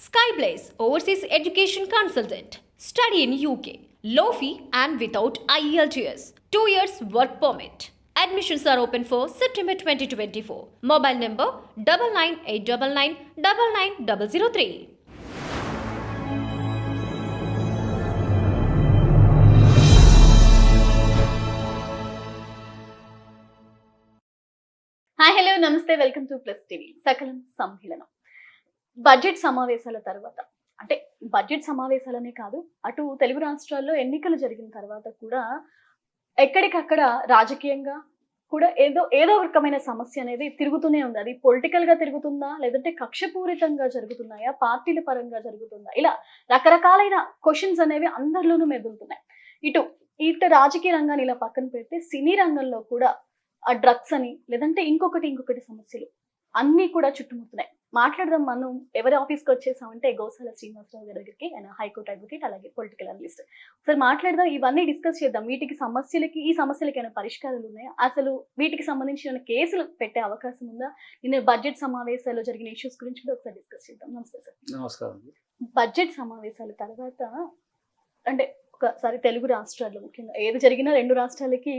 Skyblaze Overseas Education Consultant. Study in UK. Low fee and without IELTS. 2 years work permit. Admissions are open for September 2024. Mobile number 9989999003. Hi hello నమస్తే welcome to plus TV. సకలం సంహిళనం. Budget సమావేశాల తర్వాత అంటే budget సమావేశాలనే కాదు, అటు తెలుగు రాష్ట్రాల్లో ఎన్నికలు జరిగిన తర్వాత కూడా ఎక్కడికక్కడ రాజకీయంగా కూడా ఏదో ఏదో రకమైన సమస్య అనేది తిరుగుతూనే ఉంది. అది పొలిటికల్ గా తిరుగుతుందా, లేదంటే కక్షపూరితంగా జరుగుతున్నాయా, పార్టీల పరంగా జరుగుతుందా, ఇలా రకరకాలైన క్వశ్చన్స్ అనేవి అందరిలోనూ మెదులుతున్నాయి. ఇటు రాజకీయ రంగాన్ని ఇలా పక్కన పెడితే సినీ రంగంలో కూడా ఆ డ్రగ్స్ అని లేదంటే ఇంకొకటి సమస్యలు అన్నీ కూడా చుట్టుముడుతున్నాయి. మాట్లాడదాం. మనం ఎవరి ఆఫీస్కి వచ్చేసామంటే గోసాల శ్రీనివాసరావు గారి దగ్గరికి, ఆయన హైకోర్టు అడ్వకేట్, అలాగే పొలిటికల్ అనలిస్ట్. ఒకసారి మాట్లాడదాం, ఇవన్నీ డిస్కస్ చేద్దాం. ఈ సమస్యలకి ఏమైనా పరిష్కారాలు ఉన్నాయా, అసలు వీటికి సంబంధించిన కేసులు పెట్టే అవకాశం ఉందా, నిన్న బడ్జెట్ సమావేశాల్లో జరిగిన ఇష్యూస్ గురించి కూడా ఒకసారి డిస్కస్ చేద్దాం. నమస్తే సార్. నమస్కారం. బడ్జెట్ సమావేశాల తర్వాత అంటే ఒకసారి తెలుగు రాష్ట్రాల్లో ముఖ్యంగా ఏది జరిగినా రెండు రాష్ట్రాలకి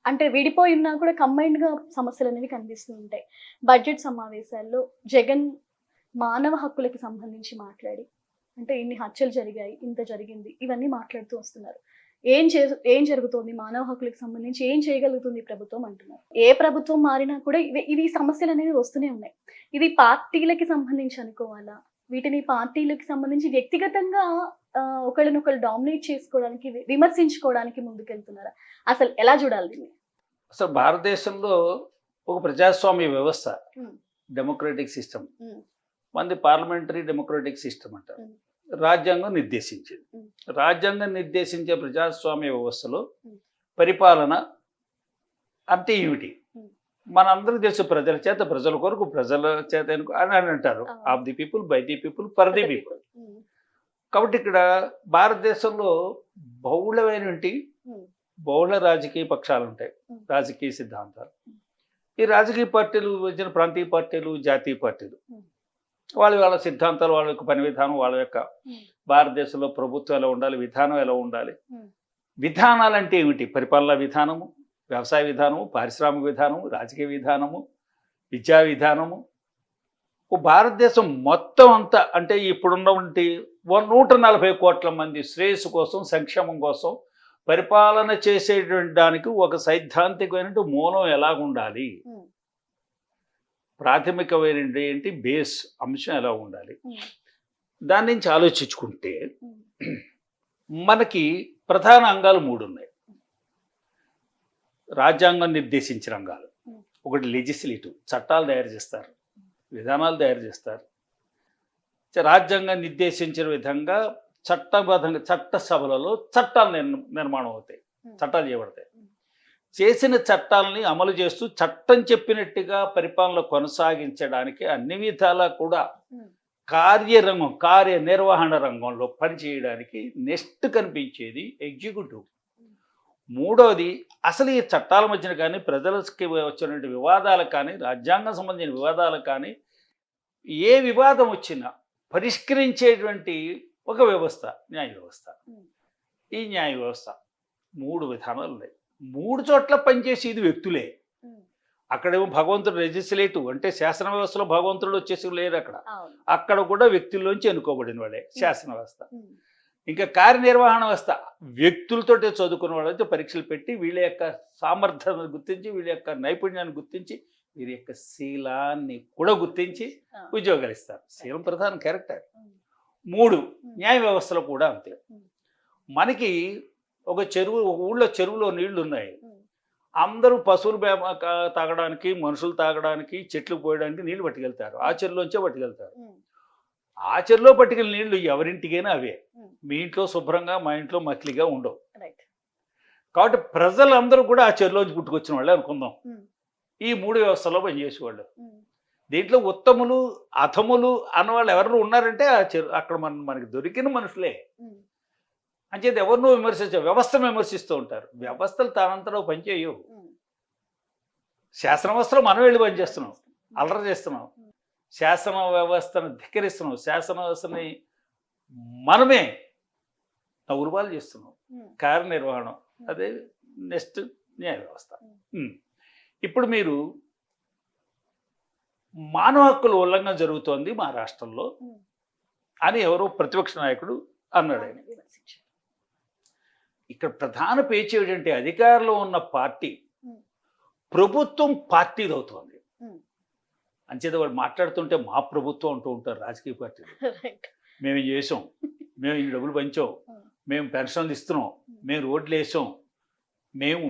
అంటే విడిపోయి ఉన్నా కూడా కంబైన్డ్ గా సమస్యలు అనేవి కనిపిస్తూ ఉంటాయి. బడ్జెట్ సమావేశాల్లో జగన్ మానవ హక్కులకి సంబంధించి మాట్లాడి, అంటే ఇన్ని హత్యలు జరిగాయి, ఇంత జరిగింది, ఇవన్నీ మాట్లాడుతూ వస్తున్నారు. ఏం జరుగుతోంది, మానవ హక్కులకు సంబంధించి ఏం చేయగలుగుతుంది ప్రభుత్వం అంటున్నారు. ఏ ప్రభుత్వం మారినా కూడా ఇవి సమస్యలు అనేవి వస్తూనే ఉన్నాయి. ఇది పార్టీలకి సంబంధించి అనుకోవాలా, వీటిని పార్టీలకి సంబంధించి వ్యక్తిగతంగా ఒకళ్ళనొకళ్ళు డామినేట్ చేసుకోవడానికి, విమర్శించుకోవడానికి ముందుకెళ్తున్నారా, అసలు ఎలా చూడాలి దీన్ని? అసలు భారతదేశంలో ఒక ప్రజాస్వామ్య వ్యవస్థ, డెమోక్రటిక్ సిస్టమ్, మంది పార్లమెంటరీ డెమోక్రటిక్ సిస్టమ్ అంటారు. రాజ్యాంగం నిర్దేశించింది. రాజ్యాంగం నిర్దేశించే ప్రజాస్వామ్య వ్యవస్థలో పరిపాలన అంటే ఏమిటి మనందరికీ తెలుసు. ప్రజల చేత, ప్రజల కొరకు, ప్రజల చేత అని అంటారు. Of the people, by the people, for the people. కాబట్టి ఇక్కడ భారతదేశంలో బహుళ రాజకీయ పక్షాలు ఉంటాయి, రాజకీయ సిద్ధాంతాలు. ఈ రాజకీయ పార్టీలు వచ్చిన ప్రాంతీయ పార్టీలు, జాతీయ పార్టీలు, వాళ్ళ సిద్ధాంతాలు, వాళ్ళ యొక్క పని విధానం, వాళ్ళ యొక్క భారతదేశంలో ప్రభుత్వం ఎలా ఉండాలి, విధానం ఎలా ఉండాలి. విధానాలు అంటే ఏమిటి? పరిపాలనా విధానము, వ్యవసాయ విధానము, పారిశ్రామిక విధానము, రాజకీయ విధానము, విద్యా విధానము. భారతదేశం మొత్తం అంతా అంటే ఇప్పుడున్నటువంటి 140 కోట్ల మంది శ్రేయస్సు కోసం, సంక్షేమం కోసం పరిపాలన చేసేటువంటి దానికి ఒక సైద్ధాంతికమైన మూలం ఎలాగుండాలి, ప్రాథమికమైన ఏంటి, బేస్ అంశం ఎలా ఉండాలి, దాని నుంచి ఆలోచించుకుంటే మనకి ప్రధాన అంగాలు 3 ఉన్నాయి. రాజ్యాంగం నిర్దేశించిన రంగాలు. ఒకటి లెజిస్లేటివ్, చట్టాలు తయారు చేస్తారు, విధానాలు తయారు చేస్తారు. రాజ్యాంగం నిర్దేశించిన విధంగా చట్టబద్ధంగా చట్టసభలలో చట్టాలు నిర్మాణం అవుతాయి, చట్టాలు చేయబడతాయి. చేసిన చట్టాలని అమలు చేస్తూ చట్టం చెప్పినట్టుగా పరిపాలన కొనసాగించడానికి అన్ని విధాలా కూడా కార్యనిర్వహణ రంగంలో పనిచేయడానికి నెక్స్ట్ కనిపించేది ఎగ్జిక్యూటివ్. మూడవది, అసలు ఈ చట్టాల మధ్యన కానీ, ప్రజలకి వచ్చినటువంటి వివాదాలకు కానీ, రాజ్యాంగం సంబంధించిన వివాదాలకు కానీ, ఏ వివాదం వచ్చినా పరిష్కరించేటువంటి ఒక వ్యవస్థ న్యాయ వ్యవస్థ. ఈ న్యాయ వ్యవస్థ 3 విధానాలు ఉన్నాయి. 3 చోట్ల పనిచేసేది వ్యక్తులే. అక్కడేమో భగవంతుడు లెజిస్లేటివ్ అంటే శాసన వ్యవస్థలో భగవంతుడు వచ్చేసి లేరు. అక్కడ కూడా వ్యక్తుల్లోంచి ఎన్నుకోబడిన వాడే శాసన వ్యవస్థ. ఇంకా కార్యనిర్వహణ వ్యవస్థ వ్యక్తులతోటే చదువుకున్న వాళ్ళైతే పరీక్షలు పెట్టి వీళ్ళ యొక్క సామర్థ్యాన్ని గుర్తించి, వీళ్ళ యొక్క నైపుణ్యాన్ని గుర్తించి, వీరి యొక్క శీలాన్ని కూడా గుర్తించి ఉద్యోగాలు ఇస్తారు. శీలం ప్రధాన క్యారెక్టర్. 3 న్యాయ వ్యవస్థలో కూడా అంతే. మనకి ఒక ఊళ్ళో చెరువులో నీళ్లు ఉన్నాయి. అందరూ పశువులు తాగడానికి, మనుషులు తాగడానికి, చెట్లు పోయడానికి నీళ్లు పట్టుకెళ్తారు. ఆ చెరువులోంచే పట్టుకెళ్తారు. ఆ చెరువులో పట్టుకెళ్ళిన నీళ్లు ఎవరింటికైనా అవే. మీ ఇంట్లో శుభ్రంగా, మా ఇంట్లో మకిలిగా ఉండవు. కాబట్టి ప్రజలందరూ కూడా ఆ చెరువులోంచి పుట్టుకొచ్చిన వాళ్ళే అనుకుందాం. ఈ 3 వ్యవస్థలో పనిచేసేవాళ్ళు. దీంట్లో ఉత్తములు, అధములు అన్నవాళ్ళు ఎవరు ఉన్నారంటే అక్కడ మనకి దొరికిన మనుషులే. అంచేది ఎవరినో వ్యవస్థను విమర్శిస్తూ ఉంటారు. వ్యవస్థలు తానంతలో పనిచేయవు. శాసన వ్యవస్థలో మనం వెళ్ళి పనిచేస్తున్నాం, అల్లరి చేస్తున్నాం. శాసన వ్యవస్థను ధిక్కరిస్తున్నాం, శాసన వ్యవస్థని మనమే ఉరుబాలు చేస్తున్నాం. కార్యనిర్వహణం అదే నెక్స్ట్ న్యాయ వ్యవస్థ. ఇప్పుడు మీరు మానవ హక్కుల ఉల్లంఘన జరుగుతోంది మా రాష్ట్రంలో అని ఎవరో ప్రతిపక్ష నాయకుడు అన్నాడు. ఆయన ఇక్కడ ప్రధాన పేచీ ఏంటంటే అధికారంలో ఉన్న పార్టీ ప్రభుత్వం పార్టీది అవుతోంది. అంచేత వాళ్ళు మాట్లాడుతుంటే మా ప్రభుత్వం అంటూ ఉంటారు రాజకీయ పార్టీలు. మేము చేసాం, మేము ఈ డబ్బులు పంచాం, మేము పెన్షన్లు ఇస్తున్నాం, మేము రోడ్లు వేసాం, మేము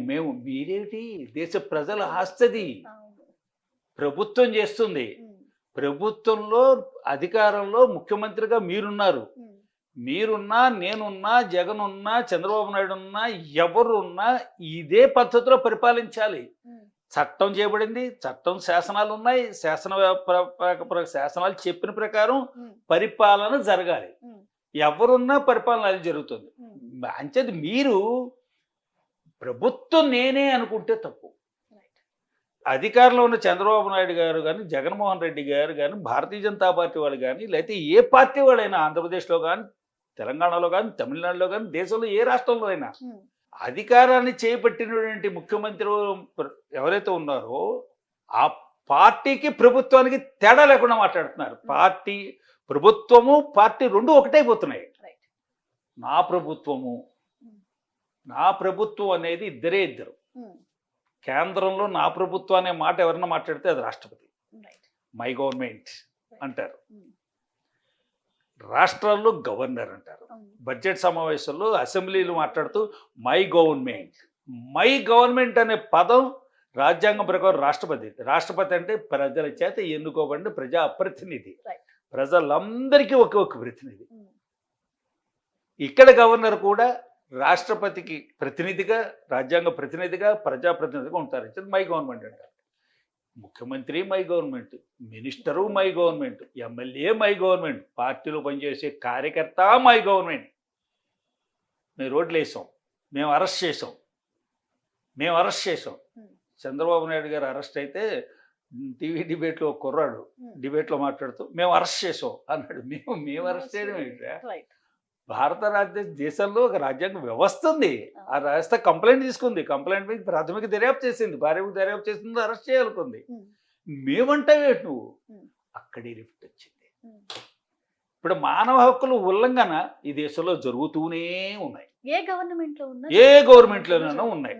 మీరేమిటి? దేశ ప్రజల ఆస్తిది ప్రభుత్వం చేస్తుంది. ప్రభుత్వంలో అధికారంలో ముఖ్యమంత్రిగా మీరున్నా నేనున్నా జగన్ ఉన్నా చంద్రబాబు నాయుడు ఉన్నా ఎవరున్నా ఇదే పద్ధతిలో పరిపాలించాలి. చట్టం చేయబడింది, చట్టం శాసనాలు ఉన్నాయి, శాసనాలు చెప్పిన ప్రకారం పరిపాలన జరగాలి. ఎవరున్నా పరిపాలన అది జరుగుతుంది. అంచేది మీరు ప్రభుత్వం నేనే అనుకుంటే తప్పు. అధికారంలో ఉన్న చంద్రబాబు నాయుడు గారు కానీ జగన్మోహన్ రెడ్డి గారు కానీ భారతీయ జనతా పార్టీ వాళ్ళు కానీ లేకపోతే ఏ పార్టీ వాళ్ళైనా ఆంధ్రప్రదేశ్లో కానీ తెలంగాణలో కానీ తమిళనాడులో కానీ దేశంలో ఏ రాష్ట్రంలో అయినా అధికారాన్ని చేపట్టినటువంటి ముఖ్యమంత్రి ఎవరైతే ఉన్నారో ఆ పార్టీకి ప్రభుత్వానికి తేడా లేకుండా మాట్లాడుతున్నారు. ప్రభుత్వము పార్టీ రెండు ఒకటైపోతున్నాయి. నా ప్రభుత్వం అనేది ఇద్దరు. కేంద్రంలో నా ప్రభుత్వం అనే మాట ఎవరన్నా మాట్లాడితే అది రాష్ట్రపతి, మై గవర్నమెంట్ అంటారు. రాష్ట్రాల్లో గవర్నర్ అంటారు. బడ్జెట్ సమావేశంలో అసెంబ్లీలు మాట్లాడుతూ మై గవర్నమెంట్ అనే పదం రాజ్యాంగం ప్రకారం రాష్ట్రపతి అంటే ప్రజల చేత ఎన్నుకోబడిన ప్రజా ప్రతినిధి, ప్రజలందరికీ ఒక ప్రతినిధి. ఇక్కడ గవర్నర్ కూడా రాష్ట్రపతికి ప్రతినిధిగా, రాజ్యాంగ ప్రతినిధిగా, ప్రజాప్రతినిధిగా ఉంటారు. మై గవర్నమెంట్ అంటారు. ముఖ్యమంత్రి my government, minister my government, MLA my government, పార్టీలో పనిచేసే కార్యకర్త మై గవర్నమెంట్. మేము రోడ్లు వేసాం, మేము అరెస్ట్ చేసాం. చంద్రబాబు నాయుడు గారు అరెస్ట్ అయితే టీవీ డిబేట్లో కుర్రాడు డిబేట్లో మాట్లాడుతూ మేము అరెస్ట్ చేసాం అన్నాడు. మేము అరెస్ట్ చేయడం ఏంటంటే భారత దేశంలో ఒక రాజ్యాంగ వ్యవస్థ ఉంది. ఆ వ్యవస్థ కంప్లైంట్ తీసుకుంది, కంప్లైంట్ మీద ప్రాథమిక దర్యాప్తు చేసింది, భార్యకు దర్యాప్తు చేసింది, అరెస్ట్ చేయాలనుకుంది. మేమంటావే నువ్వు అక్కడే లిఫ్ట్ వచ్చింది. ఇప్పుడు మానవ హక్కుల ఉల్లంఘన ఈ దేశంలో జరుగుతూనే ఉన్నాయి. ఏ గవర్నమెంట్లోనైనా ఉన్నాయి.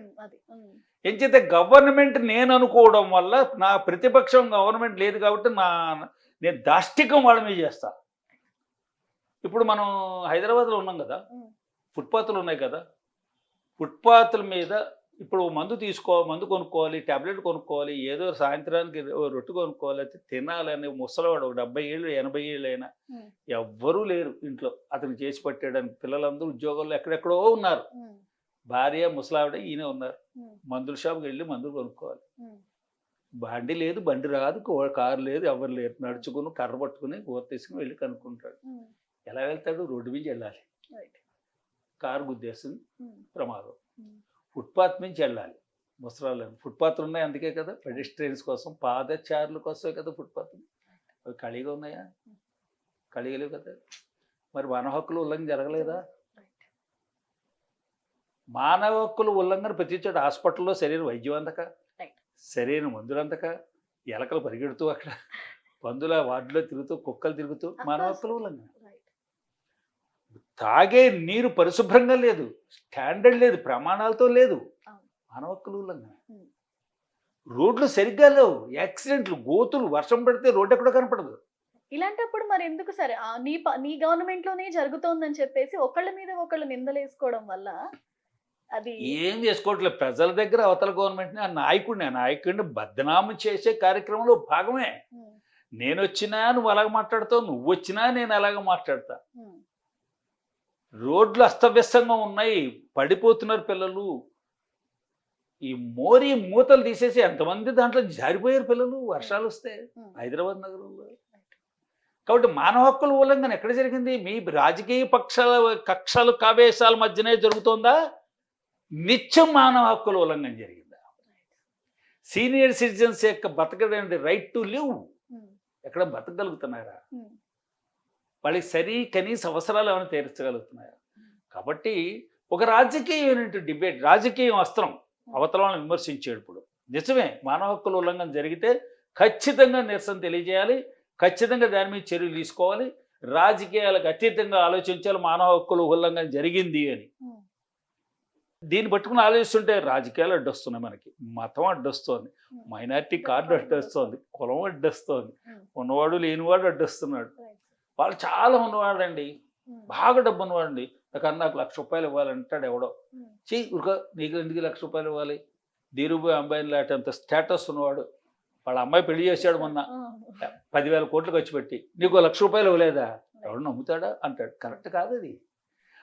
ఏం చేస్తే గవర్నమెంట్ నేను అనుకోవడం వల్ల నా ప్రతిపక్షం గవర్నమెంట్ లేదు కాబట్టి నేను దాష్టికం వాళ్ళ మీద చేస్తా. ఇప్పుడు మనం హైదరాబాద్లో ఉన్నాం కదా, ఫుట్పాత్లు ఉన్నాయి కదా, ఫుట్పాత్ల మీద ఇప్పుడు మందు కొనుక్కోవాలి, ట్యాబ్లెట్ కొనుక్కోవాలి, ఏదో సాయంత్రానికి రొట్టె కొనుక్కోవాలి, అయితే తినాలని ముసలివాడు 70 ఏళ్ళు 80 ఏళ్ళు అయినా ఎవ్వరూ లేరు ఇంట్లో అతను చేసి పట్టేయడానికి. పిల్లలందరూ ఉద్యోగాల్లో ఎక్కడెక్కడో ఉన్నారు. భార్య ముసలావిడ ఈయన ఉన్నారు. మందుల షాప్కి వెళ్ళి మందులు కొనుక్కోవాలి. బండి లేదు, బండి రాదు, కారు లేదు, ఎవరు లేరు. నడుచుకుని కర్ర పట్టుకుని కూర తీసుకుని వెళ్ళి కనుక్కుంటాడు. ఎలా వెళ్తాడు? రోడ్డు మీద వెళ్ళాలి, కారు గుద్దేస్తుంది, ప్రమాదం. ఫుట్పాత్ నుంచి వెళ్ళాలి, ముసలాళ్ళని. ఫుట్పాత్లు ఉన్నాయి అందుకే కదా, పెడిస్ట్రియన్స్ కోసం, పాదచారుల కోసమే కదా ఫుట్పాత్. అవి ఖాళీగా ఉన్నాయా? ఖాళీగా లేవు కదా. మరి మానవ హక్కులు ఉల్లంఘన జరగలేదా? మానవ హక్కుల ఉల్లంఘన ప్రతి చోట హాస్పిటల్లో సరైన వైద్యం అందక, సరైన మందులు అందక, ఎలకలు పరిగెడుతూ అక్కడ పందుల వార్డులో తిరుగుతూ, కుక్కలు తిరుగుతూ, మానవ హక్కుల ఉల్లంఘన. తాగే నీరు పరిశుభ్రంగా లేదు, స్టాండర్డ్ లేదు, ప్రమాణాలతో లేదు, మానవ హక్కుల ఉల్లంఘన. రోడ్లు సరిగ్గా లేవు, యాక్సిడెంట్లు, గోతులు, వర్షం పడితే రోడ్డు ఎక్కడో కనపడదు. ఇలాంటప్పుడు మరి ఎందుకు సరే నీ గవర్నమెంట్ లోనే జరుగుతోందని చెప్పేసి ఒకళ్ళ మీద ఒకళ్ళు నిందలేసుకోవడం వల్ల అది ఏం చేసుకోవట్లేదు. ప్రజల దగ్గర అవతల గవర్నమెంట్ని, ఆ నాయకుడిని బదనాము చేసే కార్యక్రమంలో భాగమే. నేను వచ్చినా నువ్వు అలాగ మాట్లాడతావు, నువ్వు వచ్చినా నేను అలాగ మాట్లాడతా. రోడ్లు అస్తవ్యస్తంగా ఉన్నాయి, పడిపోతున్నారు పిల్లలు. ఈ మూతలు తీసేసి ఎంతమంది దాంట్లో జారిపోయారు పిల్లలు వర్షాలు వస్తే హైదరాబాద్ నగరంలో. కాబట్టి మానవ హక్కుల ఉల్లంఘన ఎక్కడ జరిగింది? మీ రాజకీయ కక్షలు కావేశాల మధ్యనే జరుగుతోందా? నిత్యం మానవ హక్కుల ఉల్లంఘన జరిగిందా? సీనియర్ సిటిజన్స్ యొక్క బతకడానికి రైట్ టు లివ్, ఎక్కడ బతకగలుగుతున్నారా? వాళ్ళకి కనీస అవసరాలు ఏమైనా తీర్చగలుగుతున్నాయా? కాబట్టి ఒక రాజకీయమైన డిబేట్, రాజకీయం అస్త్రం అవతల వాళ్ళని విమర్శించేటప్పుడు నిజమే మానవ హక్కుల ఉల్లంఘన జరిగితే ఖచ్చితంగా నిరసన తెలియజేయాలి, ఖచ్చితంగా దాని మీద చర్యలు తీసుకోవాలి, రాజకీయాలకు అతీతంగా ఆలోచించాలి మానవ హక్కుల ఉల్లంఘన జరిగింది అని. దీన్ని పట్టుకుని ఆలోచిస్తుంటే రాజకీయాలు అడ్డొస్తున్నాయి, మనకి మతం అడ్డొస్తోంది, మైనారిటీ కార్డు అడ్డొస్తోంది, కులం అడ్డొస్తోంది, ఉన్నవాడు లేనివాడు అడ్డొస్తున్నాడు. వాళ్ళు చాలా ఉన్నవాడండి, బాగా డబ్బు ఉన్నవాడండి, నాకు ₹1,00,000 ఇవ్వాలంటాడు ఎవడో. నీకు ఎందుకు ₹1,00,000 ఇవ్వాలి? ధీరుభాయ్ అంబానీ లాంటి అంత స్టేటస్ ఉన్నవాడు, వాళ్ళ అమ్మాయి పెళ్లి చేశాడు మొన్న 10,000 కోట్లు ఖర్చు పెట్టి, నీకు ₹1,00,000 ఇవ్వలేదా? ఎవడు నమ్ముతాడా అంటాడు. కరెక్ట్ కాదు అది.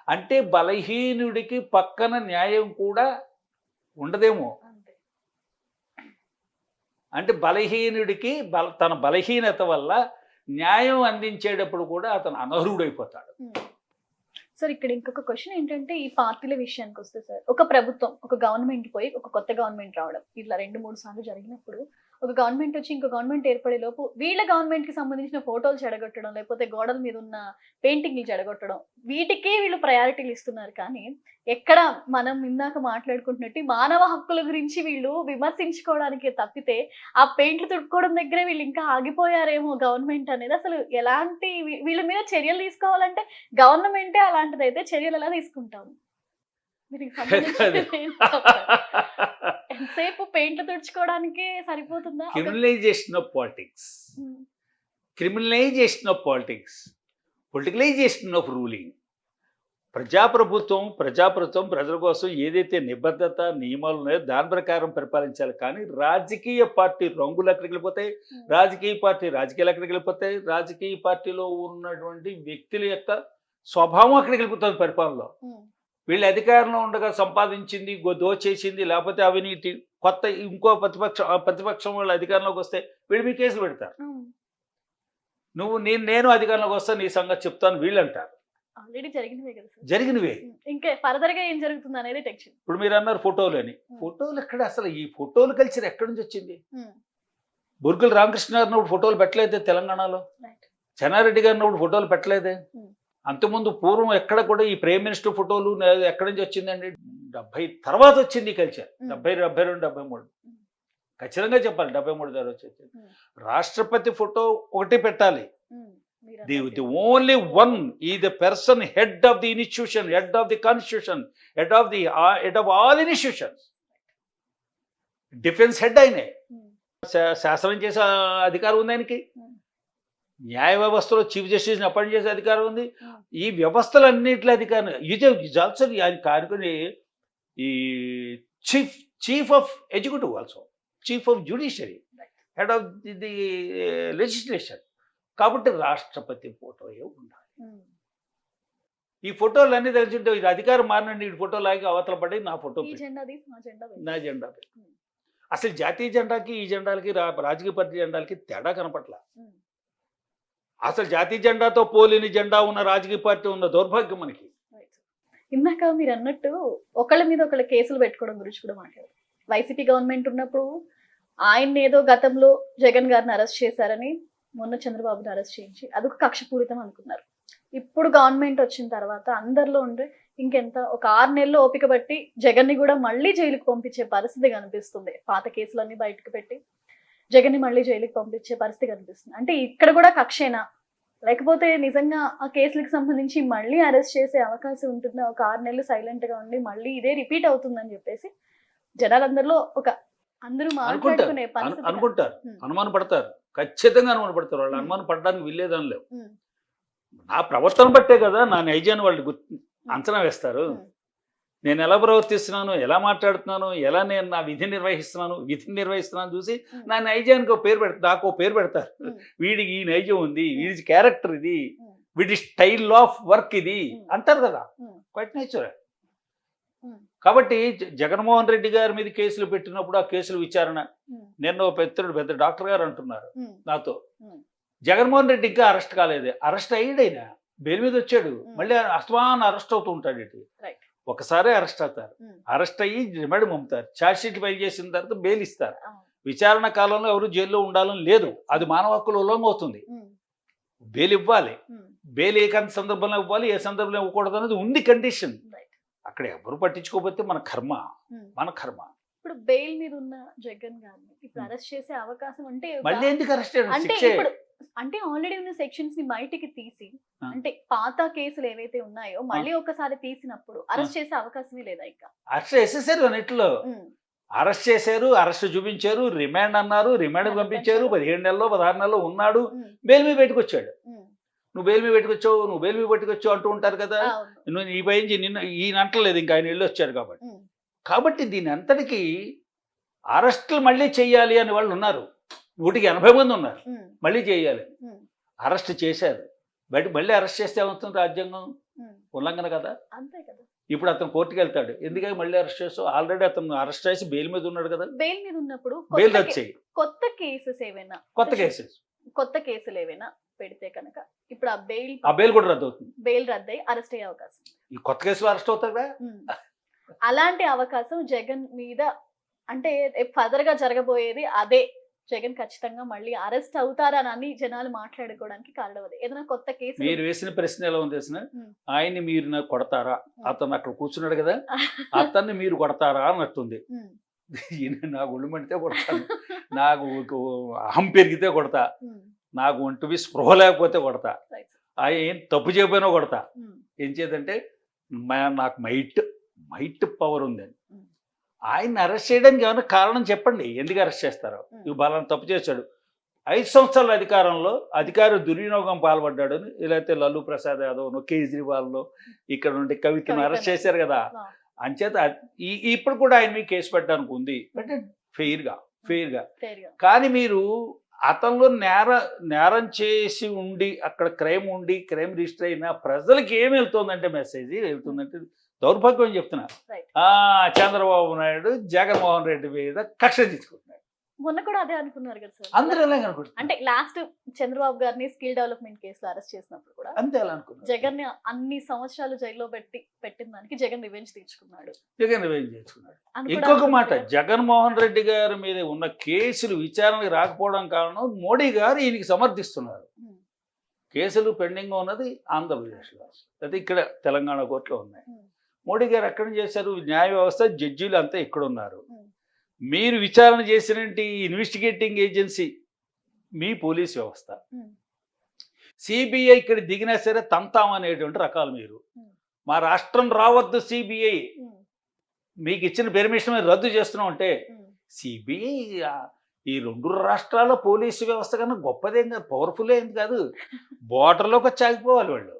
అంటే బలహీనుడికి పక్కన న్యాయం కూడా ఉండదేమో. అంటే బలహీనుడికి తన బలహీనత వల్ల న్యాయం అందించేటప్పుడు కూడా అతను అనర్హుడైపోతాడు. సార్ ఇక్కడ ఇంకొక క్వశ్చన్ ఏంటంటే, ఈ పార్టీల విషయానికి వస్తే సార్, ఒక ప్రభుత్వం, ఒక గవర్నమెంట్ పోయి ఒక కొత్త గవర్నమెంట్ రావడం ఇట్లా 2-3 సార్లు జరిగినప్పుడు, ఒక గవర్నమెంట్ వచ్చి ఇంకో గవర్నమెంట్ ఏర్పడే లోపు వీళ్ళ గవర్నమెంట్ కి సంబంధించిన ఫోటోలు చెడగొట్టడం, లేకపోతే గోడల మీద ఉన్న పెయింటింగ్లు చెడగొట్టడం, వీటికే వీళ్ళు ప్రయారిటీలు ఇస్తున్నారు. కానీ ఎక్కడ మనం ఇందాక మాట్లాడుకుంటున్నట్టు మానవ హక్కుల గురించి వీళ్ళు విమర్శించుకోవడానికి తప్పితే ఆ పెయింట్లు తుడుకోవడం దగ్గరే వీళ్ళు ఇంకా ఆగిపోయారేమో గవర్నమెంట్ అనేది. అసలు ఎలాంటి వీళ్ళ మీద చర్యలు తీసుకోవాలంటే గవర్నమెంటే అలాంటిదైతే చర్యలు ఎలా తీసుకుంటాము? ఎంతసేపు పెయింట్లు తుడుచుకోవడానికే సరిపోతుందా? Criminalisation of politics, criminalisation of politics, politicalisation of ruling. ప్రజాప్రభుత్వం ప్రజల కోసం ఏదైతే నిబద్ధత నియమాలు ఉన్నాయో దాని ప్రకారం పరిపాలించాలి. కానీ రాజకీయ పార్టీ రంగులు ఎక్కడికి వెళ్ళిపోతాయి, రాజకీయాలు ఎక్కడికి వెళ్ళిపోతాయి, రాజకీయ పార్టీలో ఉన్నటువంటి వ్యక్తుల యొక్క స్వభావం అక్కడికి వెళ్ళిపోతుంది పరిపాలనలో. వీళ్ళు అధికారంలో ఉండగా సంపాదించింది దోచేసింది, లేకపోతే అవినీతి, కొత్త ఇంకో ప్రతిపక్షం వాళ్ళు అధికారంలోకి వస్తే వీళ్ళు మీ కేసులు పెడతారు. నేను అధికారంలోకి వస్తాను, నీ సంగతి చెప్తాను వీళ్ళు అంటారు. ఆల్రెడీ జరిగినవే. ఇంకా ఫర్దర్ గా ఏం జరుగుతుంది అనేది టెన్షన్. ఇప్పుడు మీరు అన్నారు ఫోటోలు అని. ఫోటోలు ఎక్కడ? అసలు ఈ ఫోటోలు కల్చర్ ఎక్కడి నుంచి వచ్చింది? బొర్గుల రామకృష్ణ గారు ఉన్నప్పుడు ఫోటోలు పెట్టలేదే తెలంగాణలో, చెన్నారెడ్డి గారు ఉన్నప్పుడు ఫోటోలు పెట్టలేదే, అంతకుముందు పూర్వం ఎక్కడ కూడా ఈ ప్రైమ్ మినిస్టర్ ఫోటోలు ఎక్కడి నుంచి వచ్చిందండి? 70 తర్వాత వచ్చింది ఈ కల్చర్. 70, 72, 73 ఖచ్చితంగా చెప్పాలి. 73 ద్వారా వచ్చేది. రాష్ట్రపతి ఫోటో ఒకటి పెట్టాలి. The only one is the person head of the institution, head of the constitution, head of all institutions. Defence head ఆయనే, శాసనం చేసే అధికారం ఉంది ఆయనకి, న్యాయ వ్యవస్థలో చీఫ్ జస్టిస్ని అపాయింట్ చేసే అధికారం ఉంది. ఈ వ్యవస్థలన్నింటిలో అధికారం ఆల్సో ఆయన కానుకొని ఈ chief of executive, also chief of judiciary, head of the legislation. కాబట్టి రాష్ట్రపతి ఫోటోయే ఉండాలి. ఈ ఫోటోలు అన్ని తెలిసింటే ఇది అధికారం మారినండి, ఈ ఫోటో లాగి అవతల పడి నా ఫోటో నా జెండా. అసలు జాతీయ జెండాకి ఈ జెండాలకి రాజకీయ పార్టీ జెండాలకి తేడా కనపట్ల. అసలు జాతీయ జెండాతో పోలిని జెండా ఉన్న రాజకీయ పార్టీ ఉన్న దౌర్భాగ్యం మనకి. ఇందాక మీరు అన్నట్టు ఒకళ్ళ మీద ఒకళ్ళ కేసులు పెట్టుకోవడం గురించి కూడా మాట్లాడారు. వైసీపీ గవర్నమెంట్ ఉన్నప్పుడు ఆయన ఏదో గతంలో జగన్ గారిని అరెస్ట్ చేశారని, మొన్న చంద్రబాబుని అరెస్ట్ చేయించి అదొక కక్షపూరితం అనుకున్నారు. ఇప్పుడు గవర్నమెంట్ వచ్చిన తర్వాత అందరిలో ఉండే ఇంకెంత ఒక 6 నెలలు ఓపిక బట్టి జగన్ని కూడా మళ్ళీ జైలుకి పంపించే పరిస్థితి కనిపిస్తుంది. పాత కేసులన్నీ బయటకు పెట్టి జగన్ని మళ్ళీ జైలుకి పంపించే పరిస్థితి కనిపిస్తుంది. అంటే ఇక్కడ కూడా కక్షేనా, లేకపోతే నిజంగా ఆ కేసులకు సంబంధించి మళ్ళీ అరెస్ట్ చేసే అవకాశం ఉంటుందా? ఒక 6 నెలలు సైలెంట్ గా ఉండి మళ్ళీ ఇదే రిపీట్ అవుతుందని చెప్పేసి జనాలందరిలో ఒక అందరూ మాట్లాడుకునే అనుకుంటారు, అనుమానం పడతారు, ఖచ్చితంగా అనుమానం పడతారు. వాళ్ళు అనుమానం పడడానికి వీల్లేదని లేవు. నా ప్రవర్తన బట్టే కదా నా నైజాన్ని వాళ్ళు అంచనా వేస్తారు. నేను ఎలా ప్రవర్తిస్తున్నాను, ఎలా మాట్లాడుతున్నాను, ఎలా నేను నా విధిని నిర్వహిస్తున్నాను చూసి నా నైజానికి ఒక పేరు నాకు ఒక పేరు పెడతారు. వీడికి ఈ నైజం ఉంది, వీడి క్యారెక్టర్ ఇది, వీడి స్టైల్ ఆఫ్ వర్క్ ఇది అంటారు కదా. Quite natural. కాబట్టి జగన్మోహన్ రెడ్డి గారి మీద కేసులు పెట్టినప్పుడు ఆ కేసుల విచారణ నిన్న పెద్ద డాక్టర్ గారు అంటున్నారు నాతో, జగన్మోహన్ రెడ్డి ఇంకా అరెస్ట్ కాలేదు. అరెస్ట్ అయ్యాడైనా బెయిల్ మీద వచ్చాడు, మళ్ళీ అస్తమానం అరెస్ట్ అవుతూ ఉంటాడు. ఒకసారి అరెస్ట్ అవుతారు, అరెస్ట్ అయ్యి రిమాండ్ పంపుతారు, ఛార్జ్ షీట్ ఫైల్ చేసిన తర్వాత బెయిల్ ఇస్తారు, విచారణ కాలంలో ఎవరు జైల్లో ఉండాలని లేదు, అది మానవ హక్కుల ఉల్లంఘన అవుతుంది. బెయిల్ ఇవ్వాలి, బెయిల్ ఏ సందర్భంలో ఇవ్వాలి, ఏ సందర్భంలో ఇవ్వకూడదు అనేది ఉంది కండిషన్. అక్కడ ఎవరు పట్టించుకోకపోతే మన కర్మ. ఇప్పుడు బెయిల్ మీద ఉన్న జగన్ గారిని ఇప్పుడు అరెస్ట్ చేసే అవకాశం అంటే మళ్ళీ ఎందుకు అరెస్ట్ అంటే ఇప్పుడు అంటే ఆల్రెడీ ఉన్న సెక్షన్స్ ని బయటికి తీసి అంటే పాత కేసులు ఏవైతే ఉన్నాయో మళ్ళీ ఒకసారి తీసినప్పుడు అరెస్ట్ చేసే అవకాశమే లేదా? ఇంకా అరెస్ట్ చేసేసారు అన్నిట్లో. అరెస్ట్ చేశారు, అరెస్ట్ చూపించారు, రిమాండ్ అన్నారు, రిమాండ్ పంపించారు, 17 నెలల్లో 16 నెలల్లో ఉన్నాడు, బెయిల్ మీద బయటకు వచ్చాడు. నువ్వు బెయిల్ మీద పెట్టుకొచ్చావు, నువ్వు బెయిల్ మీద పెట్టుకొచ్చావు అంటూ ఉంటారు కదా. నువ్వు ఈ పైంచి నిన్న ఈయన అంటలేదు, ఇంకా ఆయన వెళ్ళి వచ్చాడు కాబట్టి దీని అంతటికి అరెస్టులు మళ్ళీ చెయ్యాలి అని వాళ్ళు ఉన్నారు. 180 మంది ఉన్నారు మళ్ళీ చేయాలి. అరెస్ట్ చేశారు, బయట మళ్ళీ అరెస్ట్ చేస్తే ఏమవుతుంది? రాజ్యాంగం ఉల్లంఘన కదా. అంతే కదా. ఇప్పుడు అతను కోర్టుకు వెళ్తాడు, ఎందుకని మళ్ళీ అరెస్ట్ చేస్తావు? ఆల్రెడీ అతను అరెస్ట్ చేసి బెయిల్ మీద ఉన్నాడు కదా. బెయిల్ మీద ఉన్నప్పుడు బెయిల్ రద్దు చేయి. కొత్త కేసెస్ ఏవైనా కొత్త కేసులు ఏవైనా పెడితే కనుక ఇప్పుడు ఆ బెయిల్ కూడా రద్దు అవుతుంది. బెయిల్ రద్దు అయ్యి అరెస్ట్ అయ్యే అవకాశం, ఈ కొత్త కేసులో అరెస్ట్ అవుతాడా? అలాంటి అవకాశం జగన్ మీద అంటే ఫర్దర్ గా జరగబోయేది అదే. జగన్ ఖచ్చితంగా మళ్ళీ అరెస్ట్ అవుతారని జనాలు మాట్లాడుకోవడానికి కారణం అదే. ఏదైనా కొత్త కేసు మీరు వేసిన ప్రశ్న ఎలా ఉంది తెలిసిన, ఆయన్ని మీరు నాకు కొడతారా? అతను అక్కడ కూర్చున్నాడు కదా, అతన్ని మీరు కొడతారా అన్నట్టుంది. నాకు ఒళ్ళు మండితే కొడతాను, నాకు అహం పెరిగితే కొడతా, నాకు ఒంటివి స్పృహ లేకపోతే కొడతా, ఏం తప్పు చేయకపోయినా కొడతా. ఏం చేద్దంటే నాకు మైట్ పవర్ ఉందని. ఆయన్ని అరెస్ట్ చేయడానికి ఏమైనా కారణం చెప్పండి, ఎందుకు అరెస్ట్ చేస్తారో. ఇవి బాగా తప్పు చేశాడు, 5 సంవత్సరాల అధికారంలో అధికార దుర్వినియోగం పాల్పడ్డాడు, లేకపోతే లల్లు ప్రసాద్ యాదవ్ను, కేజ్రీవాల్ను, ఇక్కడ నుండి కవితను అరెస్ట్ చేశారు కదా. అంచేత ఇప్పుడు కూడా ఆయన మీద కేసు పెట్టడానికి ఉంది, అంటే ఫెయిర్గా. కానీ మీరు అతనిలో నేరం చేసి ఉండి అక్కడ క్రైమ్ రిజిస్టర్ అయినా ప్రజలకి ఏమి వెళ్తుందంటే మెసేజ్ వెళ్తుందంటే దౌర్భాగ్యం అని చెప్తున్నా. చంద్రబాబు నాయుడు జగన్మోహన్ రెడ్డి మీద కక్ష తీసుకుంటున్నాడు. మొన్న కూడా అదే అనుకున్నారు కదా సార్. అందరూ ఎలా అనుకుంటున్నారు అంటే లాస్ట్ చంద్రబాబు గారిని స్కిల్ డెవలప్మెంట్ కేసులో అరెస్ట్ చేసినప్పుడు కూడా అంతే ఎలా అనుకున్నారు. జగన్ ని అన్ని సంవత్సరాలు జైల్లో పెట్టిన దానికి జగన్ రివెంజ్ తీసుకున్నాడు. ఇంకొక మాట, జగన్మోహన్ రెడ్డి గారి మీద ఉన్న కేసులు విచారణకు రాకపోవడం కారణం మోడీ గారు ఈయనకి సమర్థిస్తున్నారు. కేసులు పెండింగ్ ఉన్నది ఆంధ్రప్రదేశ్లో, అయితే ఇక్కడ తెలంగాణ కోర్టులో ఉన్నాయి. మోడీ గారు ఎక్కడ చేశారు? న్యాయ వ్యవస్థ, జడ్జీలు అంతా ఇక్కడ ఉన్నారు. మీరు విచారణ చేసినట్టు ఇన్వెస్టిగేటింగ్ ఏజెన్సీ మీ పోలీస్ వ్యవస్థ, సిబిఐ ఇక్కడ దిగినా సరే తంతామనేటువంటి రకాలు. మీరు మా రాష్ట్రం రావద్దు సిబిఐ, మీకు ఇచ్చిన పెర్మిషన్ రద్దు చేస్తున్నాం అంటే సిబిఐ ఈ 2 రాష్ట్రాల పోలీసు వ్యవస్థ కన్నా గొప్పదేం కాదు, పవర్ఫుల్ ఏం కాదు. బోర్డర్లోకి వచ్చి ఆగిపోవాలి వాళ్ళు.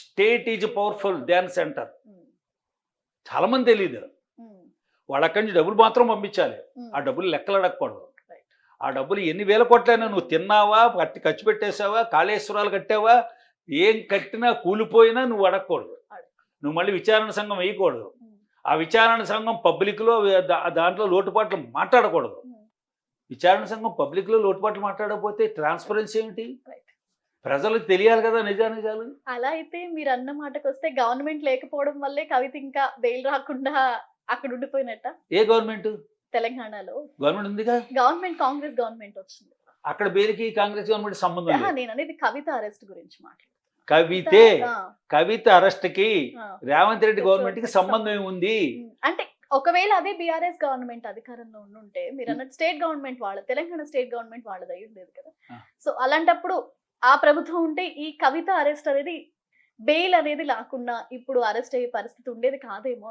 State is powerful than centre. చాలా మంది తెలియదు. వాళ్ళు అక్కడి నుంచి డబ్బులు మాత్రం పంపించాలి, ఆ డబ్బులు లెక్కలు అడగకూడదు. ఆ డబ్బులు ఎన్ని వేల కోట్లైనా నువ్వు తిన్నావా, ఖర్చు పెట్టేసావా, కాళేశ్వరాలు కట్టావా, ఏం కట్టినా కూలిపోయినా నువ్వు అడగకూడదు. నువ్వు మళ్ళీ విచారణ సంఘం వేయకూడదు. ఆ విచారణ సంఘం పబ్లిక్లో దాంట్లో లోటుపాట్లు మాట్లాడకూడదు. విచారణ సంఘం పబ్లిక్లో లోటుపాట్లు మాట్లాడకపోతే ట్రాన్స్పరెన్సీ ఏమిటి? ప్రజలకు తెలియాలి కదా నిజాలు. అలా అయితే మీరు అన్న మాటకు వస్తే గవర్నమెంట్ లేకపోవడం వల్లే కవిత ఇంకా బెయిల్ రాకుండా అక్కడ ఉండిపోయినట్ట. ఏ గవర్నమెంట్? తెలంగాణలో గవర్నమెంట్ ఉందిగా. గవర్నమెంట్ కాంగ్రెస్ గవర్నమెంట్ వచ్చింది. అక్కడ బెయిల్కి కాంగ్రెస్ గవర్నమెంట్ సంబంధం లేదు. నేను అనేది కవిత అరెస్ట్ గురించి కవిత అరెస్ట్ కి రేవంత్ రెడ్డి గవర్నమెంట్ కి సంబంధం ఏముంది? అంటే ఒకవేళ అదే బీఆర్ఎస్ గవర్నమెంట్ అధికారంలో ఉండుంటే మీరు అన్నట్టు state government Telangana state government వాళ్ళది అయి ఉండేది కదా. సో అలాంటప్పుడు ఆ ప్రభుత్వం ఉంటే ఈ కవిత అరెస్ట్ అనేది బెయిల్ అనేది లేకుండా ఇప్పుడు అరెస్ట్ అయ్యే పరిస్థితి ఉండేది కాదేమో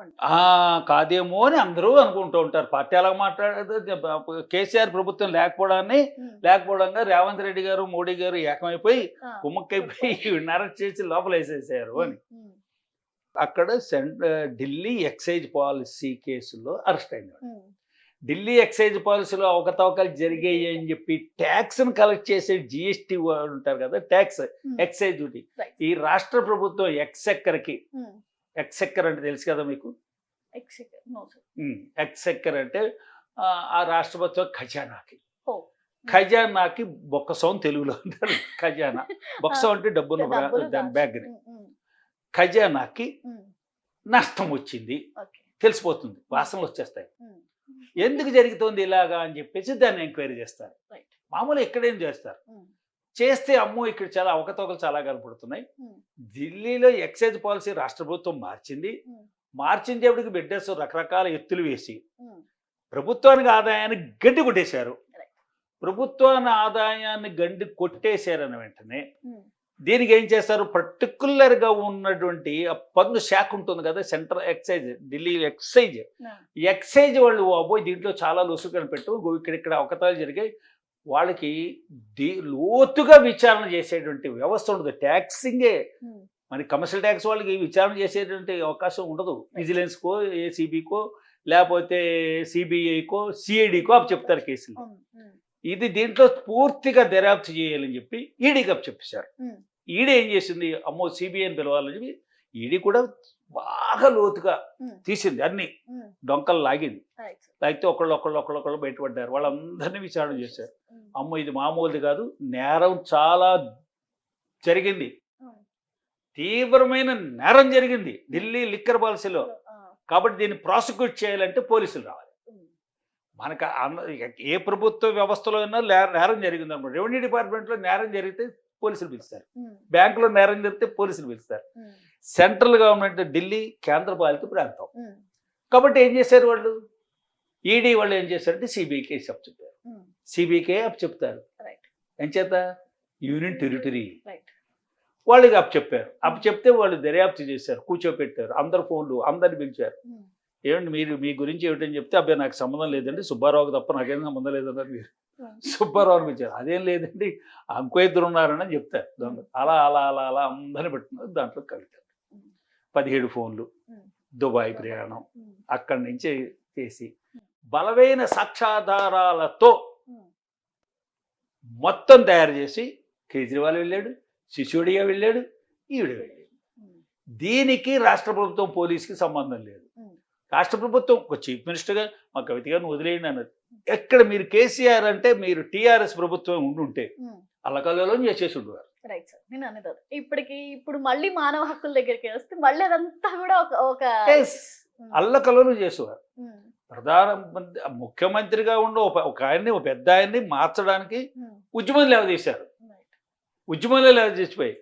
అని అందరూ అనుకుంటూ ఉంటారు. పార్టీ అలా మాట్లాడదు. కేసీఆర్ ప్రభుత్వం లేకపోవడంగా రేవంత్ రెడ్డి గారు, మోడీ గారు ఏకమైపోయి కుమ్మక్కైపోయి అరెస్ట్ చేసి లోపల వేసేసారు అని. అక్కడ ఢిల్లీ ఎక్సైజ్ పాలసీ కేసులో అరెస్ట్ అయినాడు. ఢిల్లీ ఎక్సైజ్ పాలసీలో అవకతవకలు జరిగాయి అని చెప్పి ట్యాక్స్ను కలెక్ట్ చేసే జిఎస్టీ ఉంటారు కదా, ట్యాక్స్ ఎక్సైజ్ డ్యూటీ. ఈ రాష్ట్ర ప్రభుత్వం ఎక్సెక్కర్ అంటే తెలుసు కదా మీకు. ఎక్సెక్కర్ అంటే ఆ రాష్ట్ర ప్రభుత్వం ఖజానాకి బొక్కసం తెలుగులో అంటారు. ఖజానా, బొక్కసం అంటే డబ్బున్న దాని బ్యాగ్ని. ఖజానాకి నష్టం వచ్చింది తెలిసిపోతుంది, వాసనలు వచ్చేస్తాయి. ఎందుకు జరుగుతోంది ఇలాగా అని చెప్పేసి దాన్ని ఎంక్వైరీ చేస్తారు. రైట్. మామూలు ఎక్కడేం చేస్తారు. చేస్తే అమ్మో ఇక్కడ చాలా అవకతవకలు చాలా కనపడుతున్నాయి. ఢిల్లీలో ఎక్సైజ్ పాలసీ రాష్ట్ర ప్రభుత్వం మార్చింది. మార్చించేపటికి బిడ్డస్ రకరకాల ఎత్తులు వేసి ప్రభుత్వానికి ఆదాయాన్ని గడ్డి కొట్టేశారు. ప్రభుత్వాన్ని ఆదాయాన్ని గండి కొట్టేశారన్న వెంటనే దీనికి ఏం చేస్తారు, పర్టికులర్గా ఉన్నటువంటి ఆ పన్ను శాఖ ఉంటుంది కదా, సెంట్రల్ ఎక్సైజ్, ఢిల్లీ ఎక్సైజ్ వాళ్ళు అబ్బోయ్ దీంట్లో చాలా లొసుగు కనిపెట్టు, ఇక్కడ అవకతాలు జరిగాయి, వాళ్ళకి లోతుగా విచారణ చేసేటువంటి వ్యవస్థ ఉండదు. ట్యాక్సింగే మరి కమర్షియల్ ట్యాక్స్ వాళ్ళకి విచారణ చేసేటువంటి అవకాశం ఉండదు. విజిలెన్స్కో, ఏసీబీకో, లేకపోతే సిబిఐకో, సిఐడికో అప్పు చెప్తారు కేసులు. ఇది దీంట్లో పూర్తిగా దర్యాప్తు చేయాలని చెప్పి ఈడీకి అప్పు చెప్పేశారు. ఈడీ ఏం చేసింది, అమ్మో సిబిఐని పిలవాలని చెప్పి ఈడీ కూడా బాగా లోతుగా తీసింది, అన్ని డొంకలు లాగింది. లేకపోతే ఒకళ్ళు బయటపడ్డారు, వాళ్ళందరినీ విచారణ చేశారు. అమ్మో ఇది మామూలుది కాదు, నేరం చాలా జరిగింది, తీవ్రమైన నేరం జరిగింది ఢిల్లీ లిక్కర్ పాలసీలో. కాబట్టి దీన్ని ప్రాసిక్యూట్ చేయాలంటే పోలీసులు రావాలి. మనకు ఏ ప్రభుత్వ వ్యవస్థలో అయినా నేరం జరిగింది అనుకో, రెవెన్యూ డిపార్ట్మెంట్లో నేరం జరిగితే పోలీసులు పిలుస్తారు, బ్యాంకులో నేరం జరిగితే పోలీసులు పిలుస్తారు. సెంట్రల్ గవర్నమెంట్ ఢిల్లీ కేంద్ర పాలిత ప్రాంతం కాబట్టి ఏం చేశారు వాళ్ళు, ఈడీ వాళ్ళు ఏం చేశారంటే సిబిఐకి అప్పు చెప్తారు. సిబిఐకే అప్పు చెప్తారు. ఏం చేత యూనియన్ టెరిటరీ వాళ్ళకి అప్పు చెప్పారు. అప్పు చెప్తే వాళ్ళు దర్యాప్తు చేశారు, కూర్చోపెట్టారు, అందరు ఫోన్లు, అందరిని పిలిచారు. ఏమండి మీరు మీ గురించి ఏమిటని చెప్తే అబ్బాయి నాకు సంబంధం లేదండి, సుబ్బారావుకి తప్ప నాకేం సంబంధం లేదన్నారు. మీరు సుబ్బారావుని పిలిచారు, అదేం లేదండి ఇంకో ఇద్దరు ఉన్నారని చెప్తారు. అలా అలా అలా అలా అందరిని పెట్టుకున్నారు. దాంట్లో కవిత 17 ఫోన్లు, దుబాయ్ ప్రయాణం, అక్కడి నుంచి చేసి బలమైన సాక్ష్యాధారాలతో మొత్తం తయారు చేసి కేజ్రీవాల్ వెళ్ళాడు, సిసోడియా వెళ్ళాడు, ఈవిడ వెళ్ళాడు. దీనికి రాష్ట్ర ప్రభుత్వం పోలీసుకి సంబంధం లేదు. రాష్ట్ర ప్రభుత్వం ఒక చీఫ్ మినిస్టర్గా మా కవిత గారిని వదిలేయండి అన్నది. ఎక్కడ మీరు కేసీఆర్ అంటే మీరు టీఆర్ఎస్ ప్రభుత్వం ఉండుంటే అల్లకల్లో చేసేసి ఉండేవారు. రైట్ సార్, నేను అనేది ఇప్పుడు మళ్ళీ మానవ హక్కుల దగ్గరికి వస్తే మళ్ళీ అదంతా కూడా ఒక అల్లకల్లో చేసేవారు. ప్రధానమంత్రి ముఖ్యమంత్రిగా ఉండి ఒక ఆయన్ని, ఒక పెద్ద ఆయన్ని మార్చడానికి ఉద్యమం లేవదీశారు. ఉద్యమంలో లేవదీసిపోయి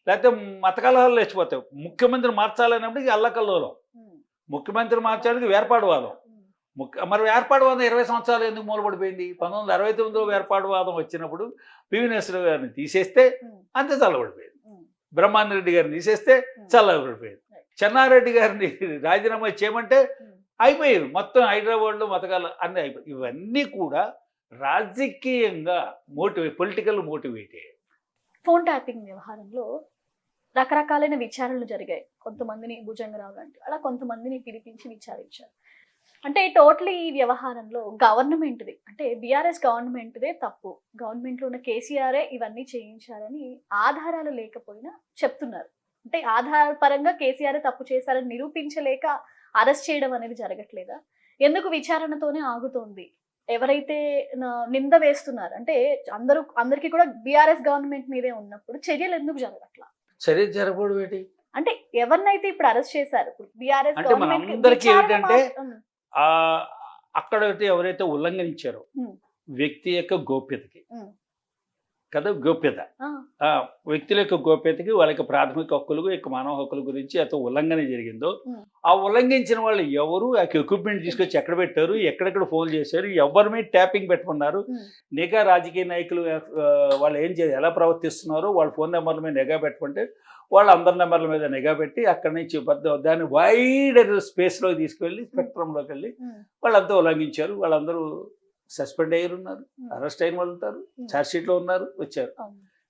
లేకపోతే మత కలహాలు లేచిపోతాయి. ముఖ్యమంత్రిని మార్చాలన్నప్పటికీ అల్లకల్లోలం, ముఖ్యమంత్రి మార్చడానికి వేర్పాటువాదం. మరి వేర్పాటువాదం 20 సంవత్సరాలు ఎందుకు మూలపడిపోయింది? 1969లో వేర్పాటువాదం వచ్చినప్పుడు పివి నరసింహరావు గారిని తీసేస్తే అంతే చల్లబడిపోయింది, బ్రహ్మానందరెడ్డి గారిని తీసేస్తే చల్లబడిపోయింది, చెన్నారెడ్డి గారిని రాజీనామా చేయమంటే అయిపోయేది. మొత్తం హైదరాబాద్లో మతకాలు అన్నీ అయిపోయి. ఇవన్నీ కూడా రాజకీయంగా పొలిటికల్ మోటివేటే. ఫోన్ ట్యాపింగ్ వ్యవహారంలో రకరకాలైన విచారణలు జరిగాయి. కొంతమందిని భుజంగరావు లాంటి అలా కొంతమందిని పిలిపించి విచారించారు. అంటే టోటలీ ఈ వ్యవహారంలో గవర్నమెంట్ది, అంటే బీఆర్ఎస్ గవర్నమెంట్దే తప్పు, గవర్నమెంట్లో ఉన్న కేసీఆరే ఇవన్నీ చేయించారని ఆధారాలు లేకపోయినా చెప్తున్నారు. అంటే ఆధారపరంగా కేసీఆర్ తప్పు చేశారని నిరూపించలేక అరెస్ట్ చేయడం అనేది జరగట్లేదా? ఎందుకు విచారణతోనే ఆగుతోంది? ఎవరైతే నింద వేస్తున్నారు అంటే అందరికీ కూడా బీఆర్ఎస్ గవర్నమెంట్ మీదే ఉన్నప్పుడు చర్యలు ఎందుకు జరగట్లా? చర్య జరగకూడదు ఏంటి అంటే ఎవరినైతే ఇప్పుడు అరెస్ట్ చేశారు బీఆర్ఎస్ అంటే మనందరికీ ఏంటంటే అక్కడ ఎవరైతే ఉల్లంఘించారో వ్యక్తి యొక్క గోప్యతకి కదా, గోప్యత, వ్యక్తుల యొక్క గోప్యతకి, వాళ్ళకి ప్రాథమిక హక్కులకు, యొక్క మానవ హక్కుల గురించి అతను ఉల్లంఘన జరిగిందో ఆ ఉల్లంఘించిన వాళ్ళు ఎవరు, ఆ ఎక్విప్మెంట్ తీసుకొచ్చి ఎక్కడ పెట్టారు, ఎక్కడెక్కడ ఫోన్ చేశారు, ఎవరి మీద ట్యాపింగ్ పెట్టుకున్నారు, నిఘా రాజకీయ నాయకులు వాళ్ళు ఏం చేయాలి, ఎలా ప్రవర్తిస్తున్నారు, వాళ్ళ ఫోన్ నెంబర్ల మీద నిఘా పెట్టుకుంటే వాళ్ళు అందరి నెంబర్ల మీద నిఘా పెట్టి అక్కడి నుంచి దాన్ని వైడ్ స్పేస్లోకి తీసుకువెళ్ళి స్పెక్ట్రంలోకి వెళ్ళి వాళ్ళంతా ఉల్లంఘించారు. వాళ్ళందరూ సస్పెండ్ అయ్యి ఉన్నారు, అరెస్ట్ అయిన వాళ్ళు ఉంటారు, ఛార్జ్షీట్లో ఉన్నారు, వచ్చారు.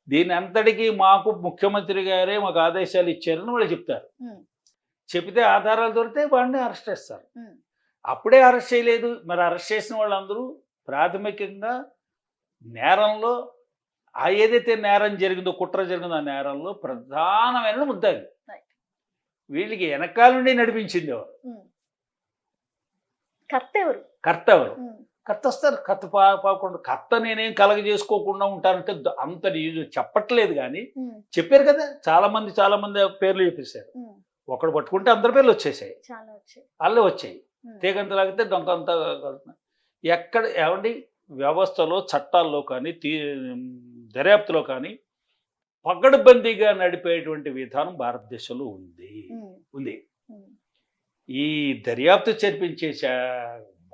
దీని అంతటికీ మాకు ముఖ్యమంత్రి గారే మాకు ఆదేశాలు ఇచ్చారని వాళ్ళు చెప్తారు. చెప్తే ఆధారాలు దొరికితే వాడిని అరెస్ట్ చేస్తారు. అప్పుడే అరెస్ట్ చేయలేదు. మరి అరెస్ట్ చేసిన వాళ్ళందరూ ప్రాథమికంగా నేరంలో ఏదైతే నేరం జరిగిందో, కుట్ర జరిగిందో ఆ నేరంలో ప్రధానమైన ముద్దాయి. వీళ్ళకి వెనకాల నుండి నడిపించింది ఎవరు? కర్త ఎవరు? కర్త వస్తారు. కర్త పాకుండా కర్త నేనేం కలగ చేసుకోకుండా ఉంటానంటే అంత చెప్పట్లేదు. కానీ చెప్పారు కదా, చాలా మంది పేర్లు చెప్పేశారు. ఒకడు పట్టుకుంటే అందరి పేర్లు వచ్చేసాయి, అల్లే వచ్చాయి. తీగంత లాగితే డొంకంతా. ఎక్కడ ఏమండి వ్యవస్థలో చట్టాల్లో కానీ దర్యాప్తులో కానీ పగడ్బందీగా నడిపేటువంటి విధానం భారతదేశంలో ఉంది. ఈ దర్యాప్తు జరిపించే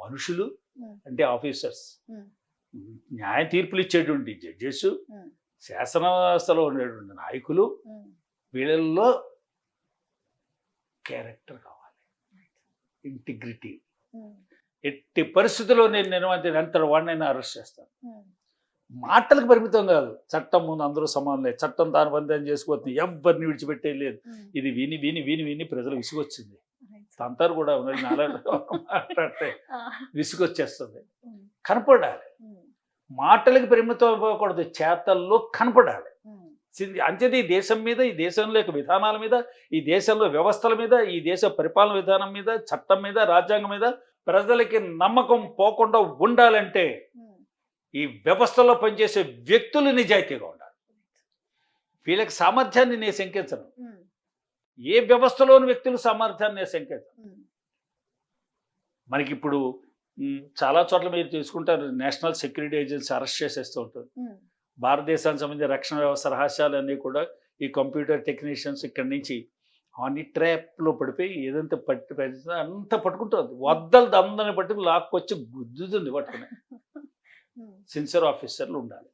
మనుషులు అంటే ఆఫీసర్స్, న్యాయ తీర్పులు ఇచ్చేటువంటి జడ్జెస్, శాసన వ్యవస్థలో ఉండేటువంటి నాయకులు, వీళ్ళల్లో క్యారెక్టర్ కావాలి, ఇంటిగ్రిటీ. ఎట్టి పరిస్థితుల్లో నేను అంతటి వాడినైనా అరెస్ట్ చేస్తాను. మాటలకు పరిమితం కాదు, చట్టం ముందు అందరూ సమానలే, చట్టం దాని బంధం చేసుకోవద్దు, ఎవరిని విడిచిపెట్టే లేదు. ఇది విని విని విని విని ప్రజలు విసుగొచ్చింది. తంతారు కూడా మాట్లాడితే విసుగొచ్చేస్తుంది. కనపడాలి, మాటలకు పరిమితం అవ్వకూడదు, చేతల్లో కనపడాలి. అంతేది ఈ దేశం మీద, ఈ దేశంలో యొక్క విధానాల మీద, ఈ దేశంలో వ్యవస్థల మీద, ఈ దేశ పరిపాలన విధానం మీద, చట్టం మీద, రాజ్యాంగం మీద ప్రజలకి నమ్మకం పోకుండా ఉండాలంటే ఈ వ్యవస్థలో పనిచేసే వ్యక్తులు నిజాయితీగా ఉండాలి. వీళ్ళకి సామర్థ్యాన్ని నేను శంకించను, ఏ వ్యవస్థలోని వ్యక్తుల సామర్థ్యాన్ని నేను శంకించను. మనకి ఇప్పుడు చాలా చోట్ల మీరు తీసుకుంటారు, నేషనల్ సెక్యూరిటీ ఏజెన్సీ అరెస్ట్ చేసేస్తూ ఉంటుంది. భారతదేశానికి సంబంధించిన రక్షణ వ్యవస్థ రహస్యాలన్నీ కూడా ఈ కంప్యూటర్ టెక్నీషియన్స్ ఇక్కడి నుంచి అన్ని ట్రాప్లో పడిపోయి ఏదంతా అంతా పట్టుకుంటుంది. వద్దలు అందరిని పట్టుకుని లాక్కొచ్చి గుద్దుతుంది పట్టుకుని. సిన్సియర్ ఆఫీసర్లు ఉండాలి.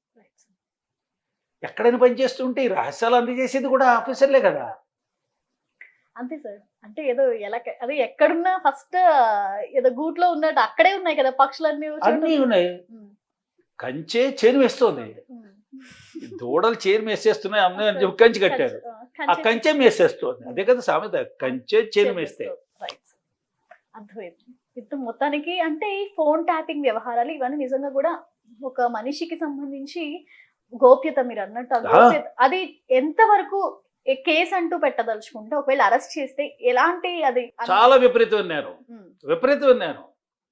ఎక్కడైనా పనిచేస్తుంటే ఈ రహస్యాలు అందజేసేది కూడా ఆఫీసర్లే కదా. అంతే సార్. అంటే ఏదో ఎలా అదే ఎక్కడున్నా ఫస్ట్ ఏదో గూట్లో ఉన్నట్టు అక్కడే ఉన్నాయి కదా పక్షులన్నీ, అన్నీ ఉన్నాయి. కంచే చేను వేస్తుంది, దూడలు చేను వేసేస్తున్నాయి, అందరూ కంచి కట్టారు, ఆ కంచె మేసేస్తుంది. అదే కదా సామెత, కంచె చేను వేస్తే. అర్థమైంది. ఇప్పుడు మొత్తానికి అంటే ఈ ఫోన్ ట్యాపింగ్ వ్యవహారాలు ఇవన్నీ నిజంగా కూడా ఒక మనిషికి సంబంధించి గోప్యత, మీరు అన్నట్టు అది ఎంతవరకు కేసు అంటూ పెట్టదలుచుకుంటే ఒకవేళ అరెస్ట్ చేస్తే ఎలాంటి, అది చాలా విపరీతమైన నేరం, విపరీతమైన నేరం.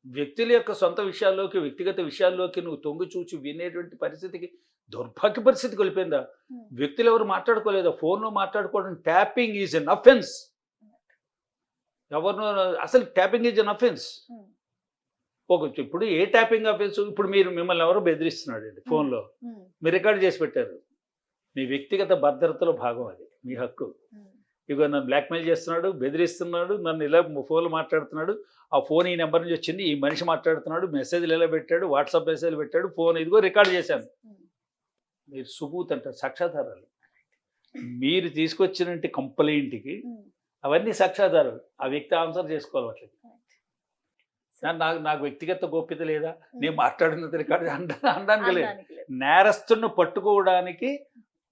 వ్యక్తుల యొక్క సొంత విషయాల్లోకి, వ్యక్తిగత విషయాల్లోకి నువ్వు తొంగి చూచి వినేటువంటి పరిస్థితికి, దౌర్భాగ్య పరిస్థితికి వెళ్ళిపోయిందా. వ్యక్తులు ఎవరు మాట్లాడుకోలేదా, ఫోన్లో మాట్లాడుకోవడం. Tapping is N offence. ఎవరినో అసలు ట్యాపింగ్ ఈజ్ ఎన్ అఫెన్స్. ఇప్పుడు ఏ ట్యాపింగ్ అఫెన్స్? ఇప్పుడు మిమ్మల్ని ఎవరో బెదిరిస్తున్నాడు ఫోన్లో, మీరు రికార్డ్ చేసి పెట్టారు, మీ వ్యక్తిగత భద్రతలో భాగం, అది మీ హక్కు. ఇక నన్ను బ్లాక్మెయిల్ చేస్తున్నాడు, బెదిరిస్తున్నాడు, నన్ను ఇలా ఫోన్లో మాట్లాడుతున్నాడు, ఆ ఫోన్ ఈ నెంబర్ నుంచి వచ్చింది, ఈ మనిషి మాట్లాడుతున్నాడు, మెసేజ్లు ఎలా పెట్టాడు, వాట్సాప్ మెసేజ్లు పెట్టాడు, ఫోన్ ఇదిగో రికార్డ్ చేశాను. మీరు సుబూత్ అంటారు, సాక్ష్యాధారాలు. మీరు తీసుకొచ్చినట్టు కంప్లైంట్కి అవన్నీ సాక్ష్యాధారాలు. ఆ వ్యక్తి ఆన్సర్ చేసుకోవాలి. వాటికి నాకు వ్యక్తిగత గోప్యత లేదా, నేను మాట్లాడినంత రికార్డు అనడానికి లేదు. నేరస్తులను పట్టుకోవడానికి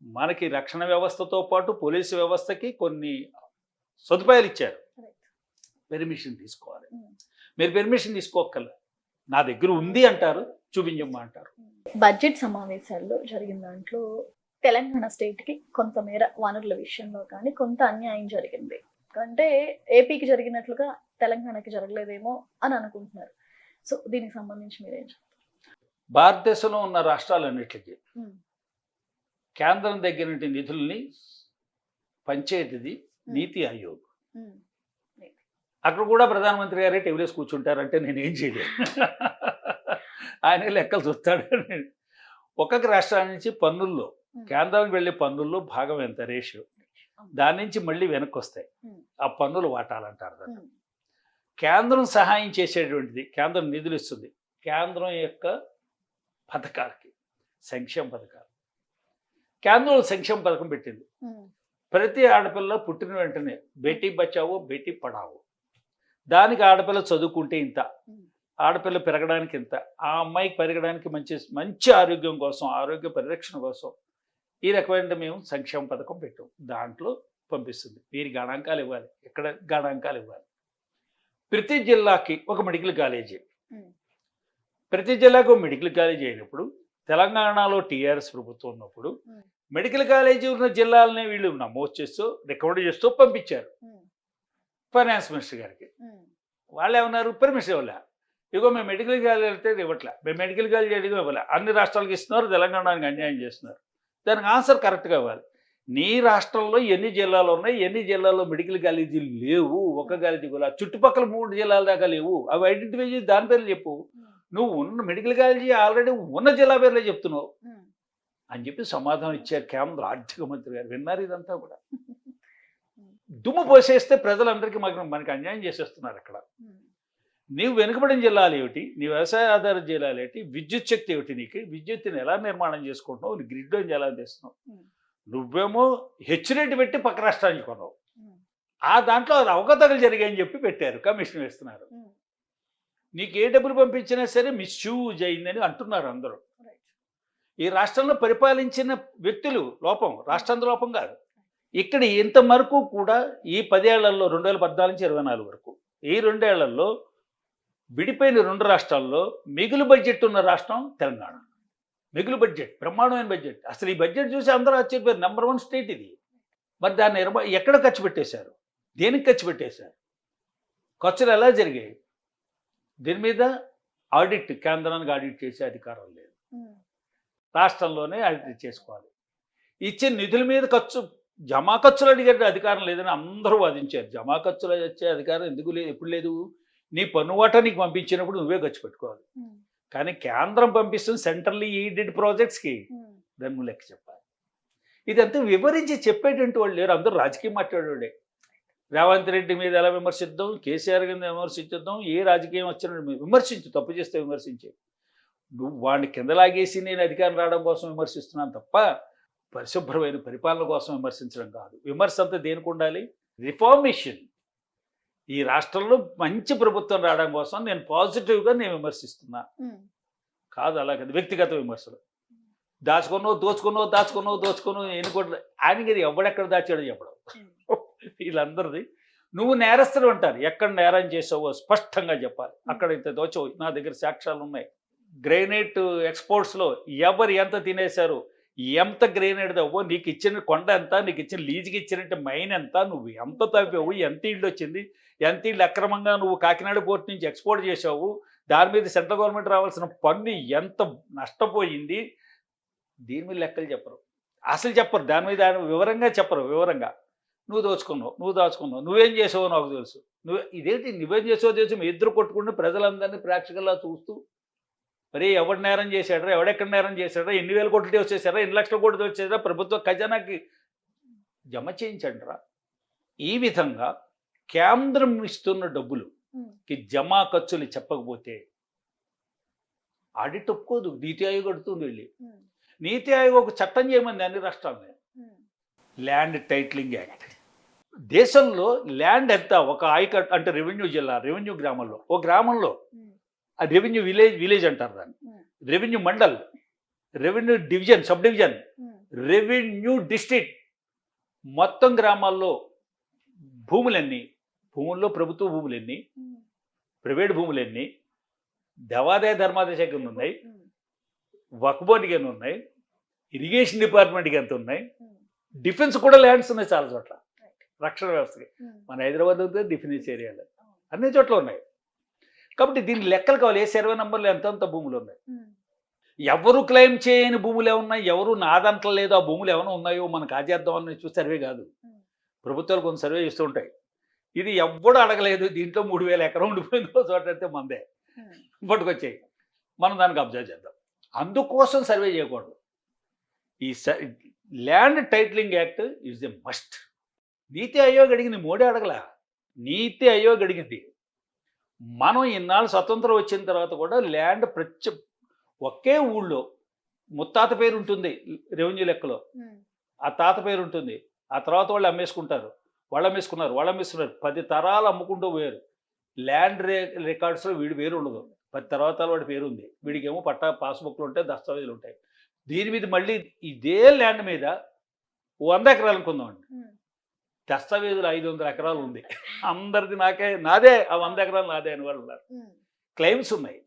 మనకి రక్షణ వ్యవస్థతో పాటు పోలీసు వ్యవస్థకి కొన్ని సదుపాయాలు ఇచ్చారు. పెర్మిషన్ తీసుకోవాలి. మీరు పెర్మిషన్ తీసుకోకల్లా, నా దగ్గర ఉంది అంటారు, చూపించమ్మా అంటారు. బడ్జెట్ సమావేశాల్లో జరిగిన దాంట్లో తెలంగాణ స్టేట్కి కొంతమేర వనరుల విషయంలో కానీ కొంత అన్యాయం జరిగింది. అంటే ఏపీకి జరిగినట్లుగా తెలంగాణకి జరగలేదేమో అని అనుకుంటున్నారు. సో దీనికి సంబంధించి మీరేం చెప్తారు? భారతదేశంలో ఉన్న రాష్ట్రాలన్నిటికీ కేంద్రం దగ్గర నుండి నిధుల్ని పంచేది నీతి ఆయోగ్. అక్కడ కూడా ప్రధానమంత్రి గారే టేబుల్ కూర్చుంటారంటే నేనేం చేయలేదు. ఆయన లెక్కలు చూస్తాడు. ఒక్కొక్క రాష్ట్రాల నుంచి పన్నుల్లో, కేంద్రానికి వెళ్ళే పన్నుల్లో భాగం ఎంత రేషియో, దాని నుంచి మళ్ళీ వెనక్కి వస్తాయి. ఆ పన్నులు వాటాలంటారు దాన్ని. కేంద్రం సహాయం చేసేటువంటిది, కేంద్రం నిధులు ఇస్తుంది కేంద్రం యొక్క పథకాలకి, సంక్షేమ పథకాలు. కేంద్రం సంక్షేమ పథకం పెట్టింది. ప్రతి ఆడపిల్ల పుట్టిన వెంటనే బేటీ బచావో బేటీ పడావో, దానికి ఆడపిల్ల చదువుకుంటే ఇంత, ఆడపిల్ల పెరగడానికి ఇంత, ఆ అమ్మాయికి పెరగడానికి మంచి ఆరోగ్యం కోసం, ఆరోగ్య పరిరక్షణ కోసం ఈ రకమైన మేము సంక్షేమ పథకం పెట్టాం. దాంట్లో పంపిస్తుంది. వీరి గణాంకాలు ఇవ్వాలి, ఎక్కడ గణాంకాలు ఇవ్వాలి. ప్రతి జిల్లాకి ఒక మెడికల్ కాలేజీ, ప్రతి జిల్లాకు మెడికల్ కాలేజీ అయినప్పుడు, తెలంగాణలో టీఆర్ఎస్ ప్రభుత్వం ఉన్నప్పుడు మెడికల్ కాలేజీ ఉన్న జిల్లాలని వీళ్ళు నమోదు చేస్తూ రికమెండ్ చేస్తూ పంపించారు ఫైనాన్స్ మినిస్టర్ గారికి. వాళ్ళు ఏమన్నారు, పర్మిషన్ ఇవ్వలే. ఇగో మేము మెడికల్ కాలేజీ వెళ్తే ఇవ్వట్లే, మేము మెడికల్ కాలేజీ అడిగి ఇవ్వలే, అన్ని రాష్ట్రాలకు ఇస్తున్నారు, తెలంగాణకి అన్యాయం చేస్తున్నారు. దానికి ఆన్సర్ కరెక్ట్గా ఇవ్వాలి. నీ రాష్ట్రంలో ఎన్ని జిల్లాలు ఉన్నాయి, ఎన్ని జిల్లాల్లో మెడికల్ కాలేజీలు లేవు, ఒక కాలేజీ కూడా చుట్టుపక్కల 3 జిల్లాల దాకా లేవు, అవి ఐడెంటిఫై చేసి దాని పేర్లు చెప్పు. నువ్వు ఉన్న మెడికల్ కాలేజీ ఆల్రెడీ ఉన్న జిల్లా పేర్లే చెప్తున్నావు అని చెప్పి సమాధానం ఇచ్చారు కేంద్ర ఆర్థిక మంత్రి గారు. విన్నారు ఇదంతా కూడా. దుమ్ము పోసేస్తే ప్రజలందరికీ మనకి అన్యాయం చేసేస్తున్నారు అక్కడ. నీవు వెనుకబడిన జిల్లాలు ఏమిటి, నీ వ్యవసాయ ఆధారిత జిల్లాలు ఏమిటి, విద్యుత్ శక్తి ఏమిటి, నీకు విద్యుత్తుని ఎలా నిర్మాణం చేసుకుంటున్నావు, నీ గ్రిడ్ ఎలా చేస్తున్నావు. నువ్వేమో హెచ్చరేట్ పెట్టి పక్క రాష్ట్రానికి కొన్నావు. ఆ దాంట్లో అవకతవకలు జరిగాయని చెప్పి పెట్టారు, కమిషన్ వేస్తున్నారు. నీకు ఏ డబ్బులు పంపించినా సరే మిస్యూజ్ అయిందని అంటున్నారు అందరూ. ఈ రాష్ట్రంలో పరిపాలించిన వ్యక్తులు లోపం, రాష్ట్రాంధ్ర లోపం కాదు. ఇక్కడ ఇంతవరకు కూడా ఈ 10 ఏళ్లలో 2014 నుంచి 24 వరకు ఈ 2 ఏళ్లలో విడిపోయిన 2 రాష్ట్రాల్లో మిగులు బడ్జెట్ ఉన్న రాష్ట్రం తెలంగాణ. మిగులు బడ్జెట్, బ్రహ్మాండమైన బడ్జెట్. అసలు ఈ బడ్జెట్ చూసి అందరూ ఆశ్చర్యపోయారు. నెంబర్ 1 స్టేట్ ఇది. మరి దాన్ని ఎక్కడ ఖర్చు పెట్టేశారు, దేనికి ఖర్చు పెట్టేశారు, ఖర్చులు ఎలా జరిగాయి, దీని మీద ఆడిట్, కేంద్రానికి ఆడిట్ చేసే అధికారం లేదు. రాష్ట్రంలోనే ఆడిట్ చేసుకోవాలి. ఇచ్చే నిధుల మీద జమా ఖర్చులు అడిగే అధికారం లేదని అందరూ వాదించారు. జమా ఖర్చులు వచ్చే అధికారం ఎందుకు లేదు, ఎప్పుడు లేదు? నీ పన్నువాట నీకు పంపించినప్పుడు నువ్వే ఖర్చు పెట్టుకోవాలి. కానీ కేంద్రం పంపిస్తుంది సెంట్రల్లీ ఎయిడెడ్ ప్రాజెక్ట్స్కి, దాన్ని నువ్వు లెక్క చెప్పాలి. ఇదంతా వివరించి చెప్పేటువంటి వాళ్ళు లేరు. అందరూ రాజకీయం మాట్లాడే. రేవంత్ రెడ్డి మీద ఎలా విమర్శిద్దాం, కేసీఆర్ కింద విమర్శించుద్దాం, ఏ రాజకీయం వచ్చినా విమర్శించు, తప్పు చేస్తే విమర్శించే. నువ్వు వాడిని కింద లాగేసి నేను అధికారం రావడం కోసం విమర్శిస్తున్నాను తప్ప పరిశుభ్రమైన పరిపాలన కోసం విమర్శించడం కాదు. విమర్శ అంతా దేనికి ఉండాలి? రిఫార్మేషన్. ఈ రాష్ట్రంలో మంచి ప్రభుత్వం రావడం కోసం నేను పాజిటివ్గా నేను విమర్శిస్తున్నా కాదు, అలాగే వ్యక్తిగత విమర్శలు. దోచుకున్నావు ఎన్నుకోవడం ఆయనకి ఎవడెక్కడ దాచాడో చెప్పడం. వీళ్ళందరిది నువ్వు నేరస్తులు అంటారు. ఎక్కడ నేరం చేసావో స్పష్టంగా చెప్పాలి. అక్కడ ఇంత దోచవు, నా దగ్గర సాక్ష్యాలు ఉన్నాయి. గ్రైనేట్ ఎక్స్పోర్ట్స్లో ఎవరు ఎంత తినేశారు, ఎంత గ్రైనేట్ అవ్వో, నీకు ఇచ్చిన కొండ ఎంత, నీకు ఇచ్చిన లీజుకి ఇచ్చినట్టు మైన్ ఎంత, నువ్వు ఎంత తవ్వావు, ఎంత ఇల్లు వచ్చింది, ఎంత ఇల్లు అక్రమంగా నువ్వు కాకినాడ పోర్ట్ నుంచి ఎక్స్పోర్ట్ చేసావు, దాని మీద సెంట్రల్ గవర్నమెంట్ రావాల్సిన పన్ను ఎంత నష్టపోయింది, దీని మీద లెక్కలు చెప్పరు, అసలు చెప్పరు. దాని మీద వివరంగా చెప్పరు. వివరంగా నువ్వు దాచుకున్నావు, నువ్వేం చేసావో నాకు తెలుసు, నువ్వేం చేసావో తెలుసు. మీ ఇద్దరు కొట్టుకుంటూ ప్రజలందరినీ ప్రేక్షకుల్లా చూస్తూ మరి ఎవడు నేరం చేశాడరా, ఎవడెక్కడ నేరం చేశాడరా, ఎన్ని వేల కోట్లు వచ్చేసారా, ఎన్ని లక్షల కోట్లు వచ్చేసారా, ప్రభుత్వ ఖజానాకి జమ చేయించండిరా. ఈ విధంగా కేంద్రం ఇస్తున్న డబ్బులుకి జమా ఖర్చులు చెప్పకపోతే ఆడిట్ ఒప్పుకోదు. నీతి ఆయోగ్ అడుగుతుంది వెళ్ళి. నీతి ఆయోగ్ ఒక చట్టం చేయమంది అన్ని రాష్ట్రాలని, ల్యాండ్ టైటిలింగ్ యాక్ట్. దేశంలో ల్యాండ్ ఎంత, ఒక ఆయకట్ అంటే రెవెన్యూ జిల్లా, రెవెన్యూ గ్రామంలో, ఓ గ్రామంలో రెవెన్యూ విలేజ్ అంటారు దాన్ని, revenue mandal, revenue division, sub division, revenue district, మొత్తం గ్రామాల్లో భూముల్లో ప్రభుత్వ భూములు ఎన్ని, ప్రైవేట్ భూములు ఎన్ని, దేవాదాయ ధర్మాదాయ శాఖ ఉన్నాయి, వక్ఫ్ బోర్డుకి ఎన్ని ఉన్నాయి, ఇరిగేషన్ డిపార్ట్మెంట్కి ఎంత ఉన్నాయి, డిఫెన్స్ కూడా ల్యాండ్స్ ఉన్నాయి చాలా చోట్ల, రక్షణ వ్యవస్థకి. మన హైదరాబాద్ డిఫెన్స్ ఏరియాలో అన్ని చోట్ల ఉన్నాయి. కాబట్టి దీనికి లెక్కలు కావాలి. ఏ సర్వే నంబర్లు ఎంతంత భూములు ఉన్నాయి, ఎవరు క్లెయిమ్ చేయని భూములు ఏమున్నాయి, ఎవరు నాదంటం లేదు ఆ భూములు ఏమైనా ఉన్నాయో మనకు ఆచేద్దాం అని చూసి సర్వే కాదు. ప్రభుత్వాలు కొంత సర్వే ఇస్తూ ఉంటాయి. ఇది ఎవ్వడు అడగలేదు, దీంట్లో 3000 ఎకరం ఉండిపోయిందో చోట అయితే మందే పట్టుకొచ్చాయి, మనం దానికి అబ్జర్వ్ చేద్దాం. అందుకోసం సర్వే చేయకూడదు. ఈ land titling act is a must. నీతి ఆయోగ్ అడిగింది, మోడీ అడగలా, నీతి ఆయోగ్ అడిగింది. మనం ఇన్నాళ్ళు స్వతంత్రం వచ్చిన తర్వాత కూడా ల్యాండ్ ఒకే ఊళ్ళో ముత్తాత పేరు ఉంటుంది రెవెన్యూ లెక్కలో, ఆ తాత పేరు ఉంటుంది, ఆ తర్వాత వాళ్ళు అమ్మేసుకున్నారు, 10 తరాలు అమ్ముకుంటూ పోయారు. ల్యాండ్ రికార్డ్స్లో వీడి పేరు ఉండదు, 10 తరాల వాడి పేరు ఉంది, వీడికేమో పట్టా పాస్బుక్లు ఉంటాయి, దస్తావేజులు ఉంటాయి. దీని మీద మళ్ళీ ఇదే ల్యాండ్ మీద 100 ఎకరాలు అనుకుందామండి, దస్తావేజులు 500 ఎకరాలు ఉంది, అందరిది నాదే, ఆ 100 ఎకరాలు నాదే అని వాళ్ళు ఉన్నారు. క్లెయిమ్స్ ఉన్నాయి,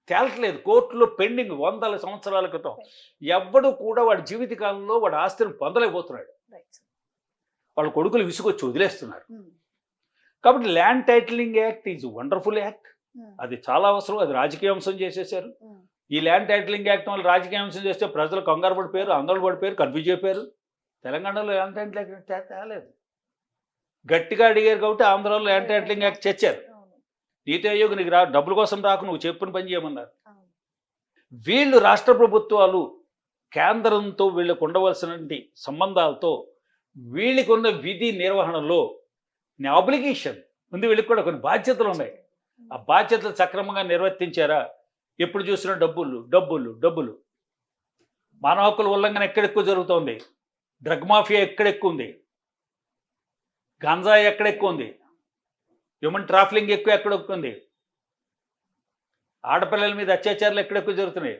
తేలట్లేదు, కోర్టులో పెండింగ్ 100 సంవత్సరాల క్రితం. ఎవ్వడు కూడా వాడి జీవితకాలంలో వాడి ఆస్తిని పొందలేకపోతున్నాడు, వాళ్ళ కొడుకులు విసుగొచ్చి వదిలేస్తున్నారు. కాబట్టి land titling act is wonderful act. అది చాలా అవసరం. అది రాజకీయ అంశం చేసేసారు. ఈ ల్యాండ్ టైటిలింగ్ యాక్ట్ వల్ల రాజకీయ అంశం చేస్తే ప్రజలు కంగారు పడిపోయారు, ఆందోళన పడిపోయారు, కన్ఫ్యూజ్ అయిపోయారు. తెలంగాణలో ల్యాండ్ టైటిలింగ్ యాక్ట్ తేలేదు, గట్టిగా అడిగారు కాబట్టి ఆంధ్రాలో ల్యాండ్ టైటిలింగ్ యాక్ట్ తెచ్చారు. నీతి ఆయోగ్ నీకు డబ్బుల కోసం రాకు, నువ్వు చెప్పిన పని చేయమన్నారు. అవును. వీళ్ళు రాష్ట్ర ప్రభుత్వాలు కేంద్రంతో వీళ్ళకు ఉండవలసినటువంటి సంబంధాలతో వీళ్ళకి ఉన్న విధి నిర్వహణలో ఆబ్లిగేషన్ ఉంది, వీళ్ళకి కూడా కొన్ని బాధ్యతలు ఉన్నాయి. ఆ బాధ్యతలు సక్రమంగా నిర్వర్తించారా? ఎప్పుడు చూసినా డబ్బులు డబ్బులు డబ్బులు. మానవ హక్కుల ఉల్లంఘన ఎక్కడెక్కువ జరుగుతోంది, డ్రగ్ మాఫియా ఎక్కడెక్కువ ఉంది, గంజాయి ఎక్కడెక్కువ ఉంది, హ్యూమన్ ట్రాఫికింగ్ ఎక్కడెక్కువ ఉంది, ఆడపిల్లల మీద అత్యాచారాలు ఎక్కడెక్కువ జరుగుతున్నాయి.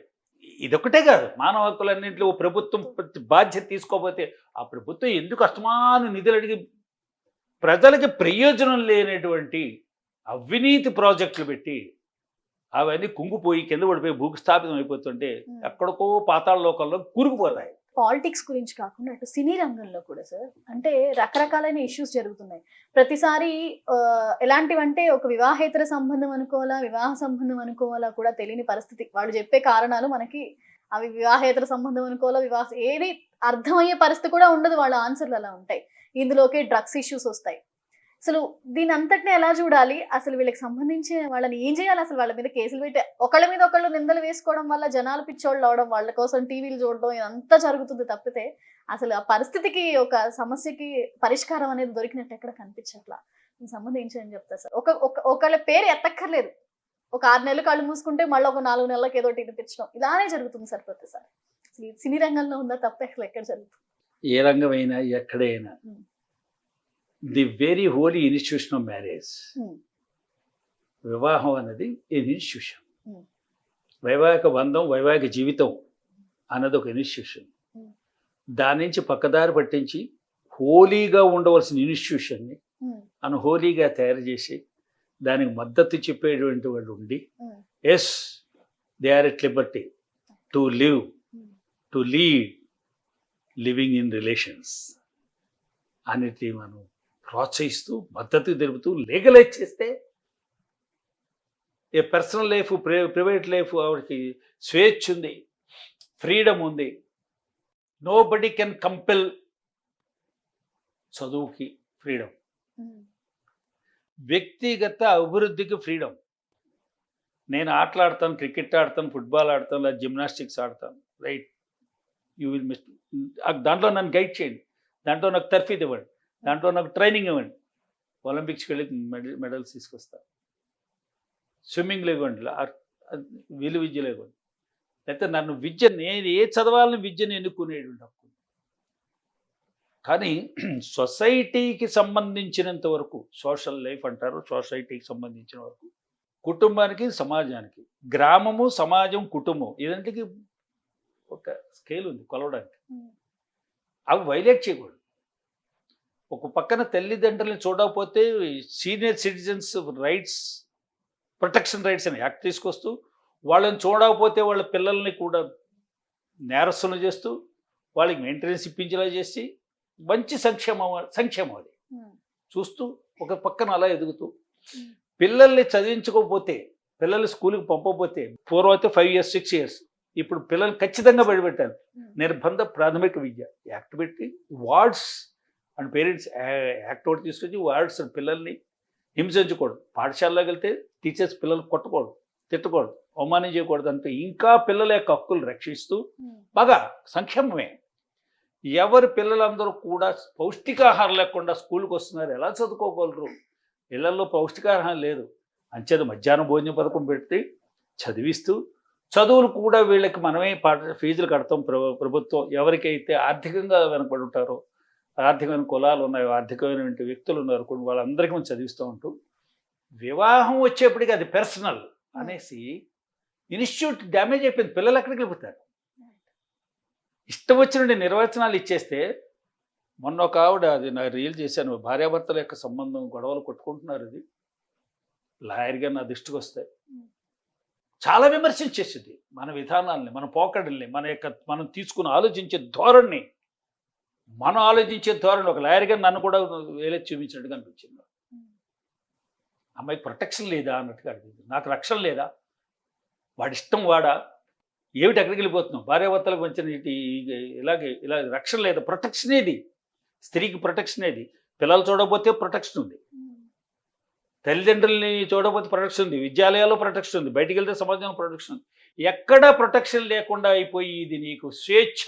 ఇదొక్కటే కాదు, మానవ హక్కులన్నింటిలో ప్రభుత్వం బాధ్యత తీసుకోకపోతే ఆ ప్రభుత్వం ఎందుకు అస్తమాను నిధులు అడిగి ప్రజలకి ప్రయోజనం లేనటువంటి అవినీతి ప్రాజెక్టులు పెట్టి అవన్నీ కుంగిపోయి కింద పడిపోయి భూస్థాపితం అయిపోతుంటే ఎక్కడికో పాతాళ లోకంలో కూరుకుపోతాయి. పాలిటిక్స్ గురించి కాకుండా అటు సినీ రంగంలో కూడా సార్, అంటే రకరకాలైన ఇష్యూస్ జరుగుతున్నాయి ప్రతిసారి. ఎలాంటివంటే ఒక వివాహేతర సంబంధం అనుకోవాలా, వివాహ సంబంధం అనుకోవాలా కూడా తెలియని పరిస్థితి. వాళ్ళు చెప్పే కారణాలు మనకి అవి వివాహేతర సంబంధం అనుకోవాలా, ఏది అర్థమయ్యే పరిస్థితి కూడా ఉండదు. వాళ్ళ ఆన్సర్లు అలా ఉంటాయి. ఇందులోకి డ్రగ్స్ ఇష్యూస్ వస్తాయి. అసలు దీని అంతటిని ఎలా చూడాలి? అసలు వీళ్ళకి సంబంధించి వాళ్ళని ఏం చేయాలి? అసలు వాళ్ళ మీద కేసులు పెట్టి ఒకళ్ళ మీద ఒకళ్ళు నిందలు వేసుకోవడం వల్ల జనాలు పిచ్చోళ్ళు అవడం, వాళ్ళ కోసం టీవీలు చూడడం, ఇదంతా జరుగుతుంది తప్పితే అసలు ఆ పరిస్థితికి, ఒక సమస్యకి పరిష్కారం అనేది దొరికినట్టు ఎక్కడ కనిపించట్లా. దీనికి సంబంధించి ఏం చెప్తారు సార్? ఒకళ్ళ పేరు ఎత్తక్కర్లేదు, ఒక 6 నెలలు కళ్ళు మూసుకుంటే మళ్ళీ ఒక 4 నెలలకు ఏదో వినిపించడం, ఇలానే జరుగుతుంది సార్ ప్రతిసారి. సినీ రంగంలో ఉందా తప్ప ఎక్కడ జరుగుతుంది? ఏ రంగమైనా ఎక్కడైనా the very holy institution of marriage, వివాహం అనేది ఇన్స్టిట్యూషన్. వైవాహిక బంధం, వైవాహిక జీవితం అన్నది ఒక ఇన్స్టిట్యూషన్. దాని నుంచి పక్కదారి పట్టించి హోలీగా ఉండవలసిన ఇన్స్టిట్యూషన్ని అన్హోలీగా తయారు చేసి దానికి మద్దతు చెప్పేటువంటి వాళ్ళు ఉండి, yes they are at liberty to live, to lead, living in relations అనేది మనం ప్రోత్సహిస్తూ మద్దతు తెలుపుతూ లీగలైజ్ చేస్తే ఏ పర్సనల్ లైఫ్, ప్రైవేట్ లైఫ్, ఆవిడకి స్వేచ్ఛ ఉంది, ఫ్రీడమ్ ఉంది. Nobody can compel. చదువుకి ఫ్రీడమ్, వ్యక్తిగత అభివృద్ధికి ఫ్రీడమ్. నేను ఆటలాడతాను, క్రికెట్ ఆడతాను, ఫుట్బాల్ ఆడతాను, లేదా జిమ్నాస్టిక్స్ ఆడతాను, రైట్? You will miss. దాంట్లో నన్ను గైడ్ చేయండి, దాంట్లో నాకు తర్ఫీదు ఇవ్వండి, దాంట్లో నాకు ట్రైనింగ్ ఇవ్వండి. ఒలింపిక్స్కి వెళ్ళి మెడల్స్ తీసుకొస్తాను. స్విమ్మింగ్లో ఇవ్వండి, విలువిద్యలో ఇవ్వండి. లేకపోతే నన్ను విద్య, నేను ఏ చదవాలని విద్యను ఎన్నుకునేటువంటి హక్కు. కానీ సొసైటీకి సంబంధించినంత వరకు, సోషల్ లైఫ్ అంటారు, సొసైటీకి సంబంధించిన వరకు, కుటుంబానికి, సమాజానికి, గ్రామము, సమాజం, కుటుంబం, ఇదంటికి ఒక స్కేల్ ఉంది కొలవడానికి. అవి వైలేట్ చేయకూడదు. ఒక పక్కన తల్లిదండ్రులను చూడకపోతే senior citizens rights, protection rights అని యాక్ట్ తీసుకొస్తూ, వాళ్ళని చూడకపోతే వాళ్ళ పిల్లల్ని కూడా నేరస్తులు చేస్తూ, వాళ్ళకి మెయింటెనెన్స్ ఇప్పించేలా చేసి మంచి సంక్షేమం అది చూస్తూ ఒక పక్కన అలా ఎదుగుతూ, పిల్లల్ని చదివించుకోకపోతే, పిల్లల్ని స్కూల్కి పంపకపోతే, పూర్వం అయితే 5 years 6 years, ఇప్పుడు పిల్లల్ని ఖచ్చితంగా బయటపెట్టాలి. నిర్బంధ ప్రాథమిక విద్య యాక్ట్ పెట్టి, వార్డ్స్ అండ్ పేరెంట్స్ యాక్ట్ ఒకటి తీసుకొచ్చి, వార్డ్స్ పిల్లల్ని హింసించకూడదు. పాఠశాలలోకి వెళ్తే టీచర్స్ పిల్లలు కొట్టకూడదు, తిట్టకూడదు, అవమానం చేయకూడదు. అంటే ఇంకా పిల్లల యొక్క హక్కులు రక్షిస్తూ బాగా సంక్షేమమే. ఎవరి పిల్లలందరూ కూడా పౌష్టికాహారం లేకుండా స్కూల్కి వస్తున్నారు, ఎలా చదువుకోగలరు? ఇళ్లలో పౌష్టికాహారం లేదు. అంచేది మధ్యాహ్నం భోజన పథకం పెట్టి చదివిస్తూ, చదువులు కూడా వీళ్ళకి మనమే ఫీజులు కడతాం ప్రభుత్వం. ఎవరికైతే ఆర్థికంగా వెనకబడి ఉంటారో, ఆర్థికమైన కులాలు ఉన్నాయో, ఆర్థికమైనటువంటి వ్యక్తులు ఉన్నారు, కొన్ని వాళ్ళందరికీ మనం చదివిస్తూ ఉంటూ, వివాహం వచ్చేప్పటికి అది పర్సనల్ అనేసి ఇన్స్టిట్యూట్ డ్యామేజ్ అయిపోయింది. పిల్లలు ఎక్కడికి వెళ్ళిపోతారు? ఇష్టం వచ్చిన నిర్వచనాలు ఇచ్చేస్తే, మొన్న ఒక ఆవిడ, అది నాకు రీల్ చేశాను, భార్యాభర్తల యొక్క సంబంధం గొడవలు కొట్టుకుంటున్నారు, ఇది లాయర్గా నా దృష్టికి వస్తాయి. చాలా విమర్శించేసింది మన విధానాలని, మన పోకడల్ని, మనం తీసుకుని ఆలోచించే ధోరణి. ఒక లాయర్గా నన్ను కూడా వేలే చూపించినట్టుగా అనిపించింది. అమ్మాయికి ప్రొటెక్షన్ లేదా అన్నట్టుగా అడిగింది. నాకు రక్షణ లేదా? వాడి ఇష్టం వాడా? ఏమిటి ఎక్కడికి వెళ్ళిపోతున్నాం? భార్యాభర్తలకు వచ్చిన ఇలా రక్షణ లేదా? ప్రొటెక్షన్ ఏది? స్త్రీకి ప్రొటెక్షన్ ఏది? పిల్లలు చూడకపోతే ప్రొటెక్షన్ ఉంది. తల్లిదండ్రుల్ని చూడకపోతే ప్రొటెక్షన్ ఉంది, విద్యాలయాల్లో ప్రొటెక్షన్ ఉంది, బయటికి వెళ్తే సమాజంలో ప్రొటెక్షన్ ఉంది. ఎక్కడా ప్రొటెక్షన్ లేకుండా అయిపోయి ఇది నీకు స్వేచ్ఛ,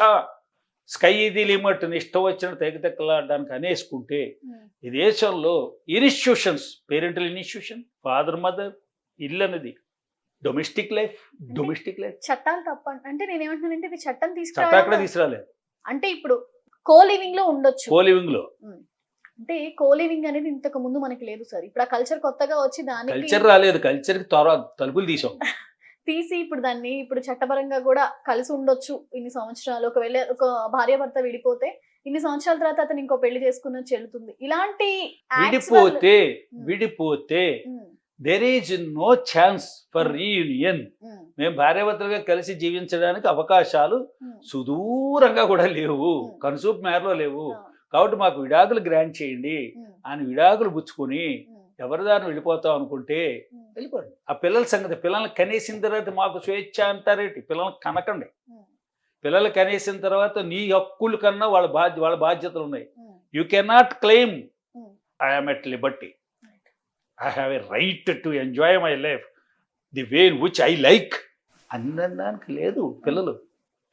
స్కై ఇది లిమిట్, ఇష్టం వచ్చిన తెగతెక్కలాడడానికి అనేసుకుంటే ఈ దేశంలో institutions, parental institution, father mother, ఇల్లు అనేది డొమెస్టిక్ లైఫ్. చట్టాలు తప్ప అంటే నేను ఏమంటున్నానంటే ఇది చట్టం చట్టం అక్కడ తీసుకురా తీసుకురాలేదు. అంటే ఇప్పుడు కో లివింగ్ లో ఉండొచ్చు. కోలివింగ్ లో అంటే కో లివింగ్ అనేది ఇంతకు ముందు మనకి లేదు సార్. ఇప్పుడు ఆ కల్చర్ కొత్తగా వచ్చి దానికి కల్చర్ రాలేదు, కల్చర్ కి తలుపులు తీసాం. తీసి ఇప్పుడు దాన్ని ఇప్పుడు చట్టపరంగా కూడా కలిసి ఉండొచ్చు ఇన్ని సంవత్సరాలు. ఒకవేళ ఒక భార్యాభర్త విడిపోతే ఇన్ని సంవత్సరాల తర్వాత అతను ఇంకో పెళ్లి చేసుకున్నది చెల్లుతుంది. ఇలాంటి విడిపోతే there is no chance for reunion. మేము భార్యాభర్తలుగా కలిసి జీవించడానికి అవకాశాలు సుదూరంగా కూడా లేవు, కన్సూప్ మేరలో లేవు. కాబట్టి మాకు విడాకులు గ్రాంట్ చేయండి అని విడాకులు పుచ్చుకొని ఎవరిదాన్ని వెళ్ళిపోతాం అనుకుంటే వెళ్ళిపోండి. ఆ పిల్లల సంగతి, పిల్లల్ని కనేసిన తర్వాత మాకు స్వేచ్ఛ అంటారేంటి? పిల్లల్ని కనకండి. పిల్లలు కనేసిన తర్వాత నీ హక్కుల కన్నా వాళ్ళ బాధ్యతలు ఉన్నాయి. You cannot claim I'm at Liberty, I have a right to enjoy my life the way in which I like అనడానికి లేదు.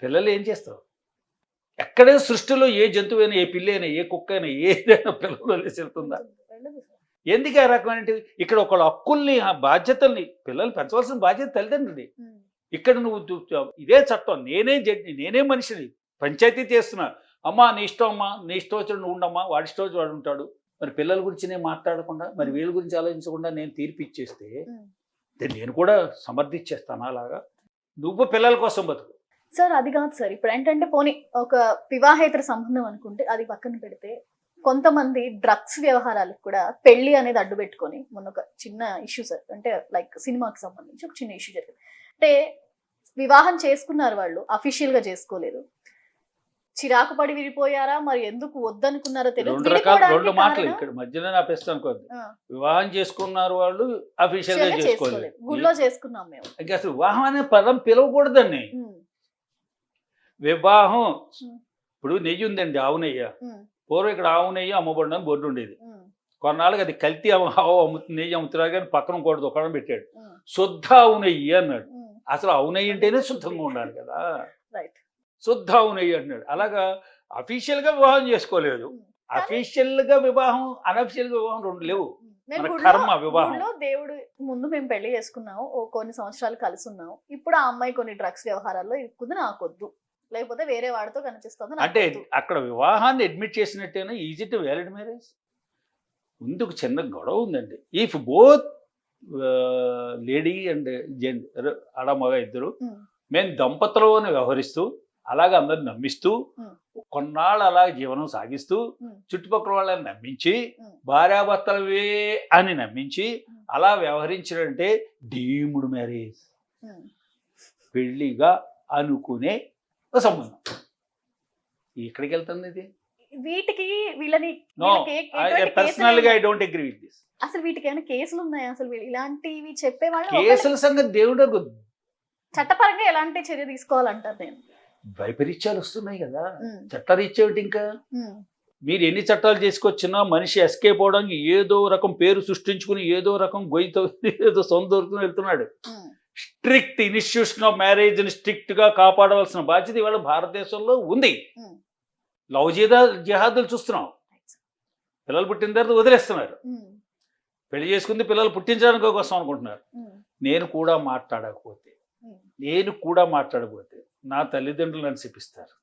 పిల్లలు ఏం చేస్తారు? ఎక్కడే సృష్టిలో ఏ జంతువైనా, ఏ పిల్లైనా, ఏ కుక్క అయినా, ఏదైనా పిల్లలు వెళ్తుందా? ఎందుకు ఆ రకమైన ఇక్కడ ఒకళ్ళ హక్కుల్ని, ఆ బాధ్యతల్ని పిల్లలు పెంచవలసిన బాధ్యత తల్లిదండ్రులది. ఇక్కడ నువ్వు ఇదే చట్టం, నేనే జడ్జి, నేనే మనిషిని, పంచాయతీ చేస్తున్నా. అమ్మా నీ ఇష్టం, అమ్మా నీ ఇష్టం వచ్చాడు నువ్వు ఉండమ్మా, వాడి ఇష్టం వచ్చి వాడు ఉంటాడు. మరి పిల్లల గురించి నేను మాట్లాడకుండా, మరి వీళ్ళ గురించి ఆలోచించకుండా నేను తీర్పు ఇచ్చేస్తే నేను కూడా సమర్థించేస్తాను. అలాగా నువ్వు పిల్లల కోసం బతుకు సార్. అది కాదు సార్. ఇప్పుడు ఏంటంటే పోనీ ఒక వివాహేతర సంబంధం అనుకుంటే అది పక్కన పెడితే, కొంతమంది డ్రగ్స్ వ్యవహారాలకు కూడా పెళ్లి అనేది అడ్డు పెట్టుకొని, మొన్న ఒక చిన్న ఇష్యూ సార్, అంటే లైక్ సినిమాకి సంబంధించి ఒక చిన్న ఇష్యూ జరిగింది. అంటే వివాహం చేసుకున్నారు వాళ్ళు, అఫీషియల్ గా చేసుకోలేదు, చిరాకు పడి విడిపోయారా, మరి ఎందుకు వద్దనుకున్నారో తెలియదు. రెండు మాటలు ఇక్కడ మధ్యలో ఆపేస్తాను అనుకోద్దు. వివాహం చేసుకున్నారు వాళ్ళు, అఫీషియల్ గా చేసుకోలేదు. గుళ్ళో చేసుకున్నాం మేము. అసలు వివాహం అనే పదం పిలవకూడదండి. వివాహం ఇప్పుడు నెయ్యి ఉందండి, ఆవు నెయ్యి. పూర్వం ఇక్కడ ఆవు నెయ్యి అమ్మబడిన బొడ్డు ఉండేది. కొన్నాళ్ళకి అది కల్తీ నెయ్యి అమ్ముతున్నారు కానీ పక్కన కూడా దుకాణం పెట్టాడు. శుద్ధ ఆవు నెయ్యి అన్నాడు. అసలు ఆవు నెయ్యి అంటేనే శుద్ధంగా ఉండాలి కదా, శుద్ధ ఆవు నెయ్యి అన్నాడు. అలాగా అఫీషియల్ గా వివాహం చేసుకోలేదు. అఫీషియల్ గా వివాహం, అనఫీషియల్ గా వివాహం రెండు లేవు. కర్మ వివాహం. దేవుడు ముందు మేము పెళ్లి చేసుకున్నాము, కొన్ని సంవత్సరాలు కలిసి ఉన్నాము. ఇప్పుడు ఆ అమ్మాయి కొన్ని డ్రగ్స్ వ్యవహారాల్లో ఇరుక్కుంది, నాకొద్దు, లేకపోతే వేరే వాడితో కనిపిస్తుంది అంటే అక్కడ వివాహాన్ని అడ్మిట్ చేసినట్టేనా ఈజీ టు వ్యాలిడ్ మ్యారేజ్? ముందుకు చిన్న గొడవ ఉందండి. If both lady and gender, ఆడమగ ఇద్దరు మేము దంపతులు అని వ్యవహరిస్తూ, అలాగే అందరిని నమ్మిస్తూ, కొన్నాళ్ళు అలా జీవనం సాగిస్తూ, చుట్టుపక్కల వాళ్ళని నమ్మించి, భార్యాభర్తలవే అని నమ్మించి అలా వ్యవహరించారంటే డీమ్డ్ మ్యారేజ్, పెళ్లిగా అనుకునే సంబంధం. ఎక్కడికి వెళ్తుంది ఇది? వీటికి వీళ్ళని పర్సనల్ గా I don't agree with this. అసలు వీటికి ఏమైనా కేసులు ఉన్నాయా? అసలు ఇలాంటివి చెప్పేవాళ్ళు కేసుల సంగతి దేవుడు, చట్టపరంగా ఎలాంటి చర్య తీసుకోవాలంటారు? నేను వైపరీత్యాలు వస్తున్నాయి కదా, చట్టరీత్యా ఇంకా మీరు ఎన్ని చట్టాలు చేసుకొచ్చినా మనిషి ఎస్కేప్ అవడానికి ఏదో రకం పేరు సృష్టించుకుని, ఏదో రకం గొయ్యితో ఏదో సొంత దొరుకుతూ వెళ్తున్నాడు. స్ట్రిక్ట్ ఇన్స్టిట్యూషన్ ఆఫ్ మ్యారేజ్ ని స్ట్రిక్ట్ గా కాపాడవలసిన బాధ్యత ఇవాళ భారతదేశంలో ఉంది. లవ్ జిహాదులు చూస్తున్నాం. పిల్లలు పుట్టిన తర్వాత వదిలేస్తున్నారు. పెళ్లి చేసుకుంది పిల్లలు పుట్టించడానికి కోసం అనుకుంటున్నారు. నేను కూడా మాట్లాడకపోతే నా తల్లిదండ్రులు నన్ను శపిస్తారు.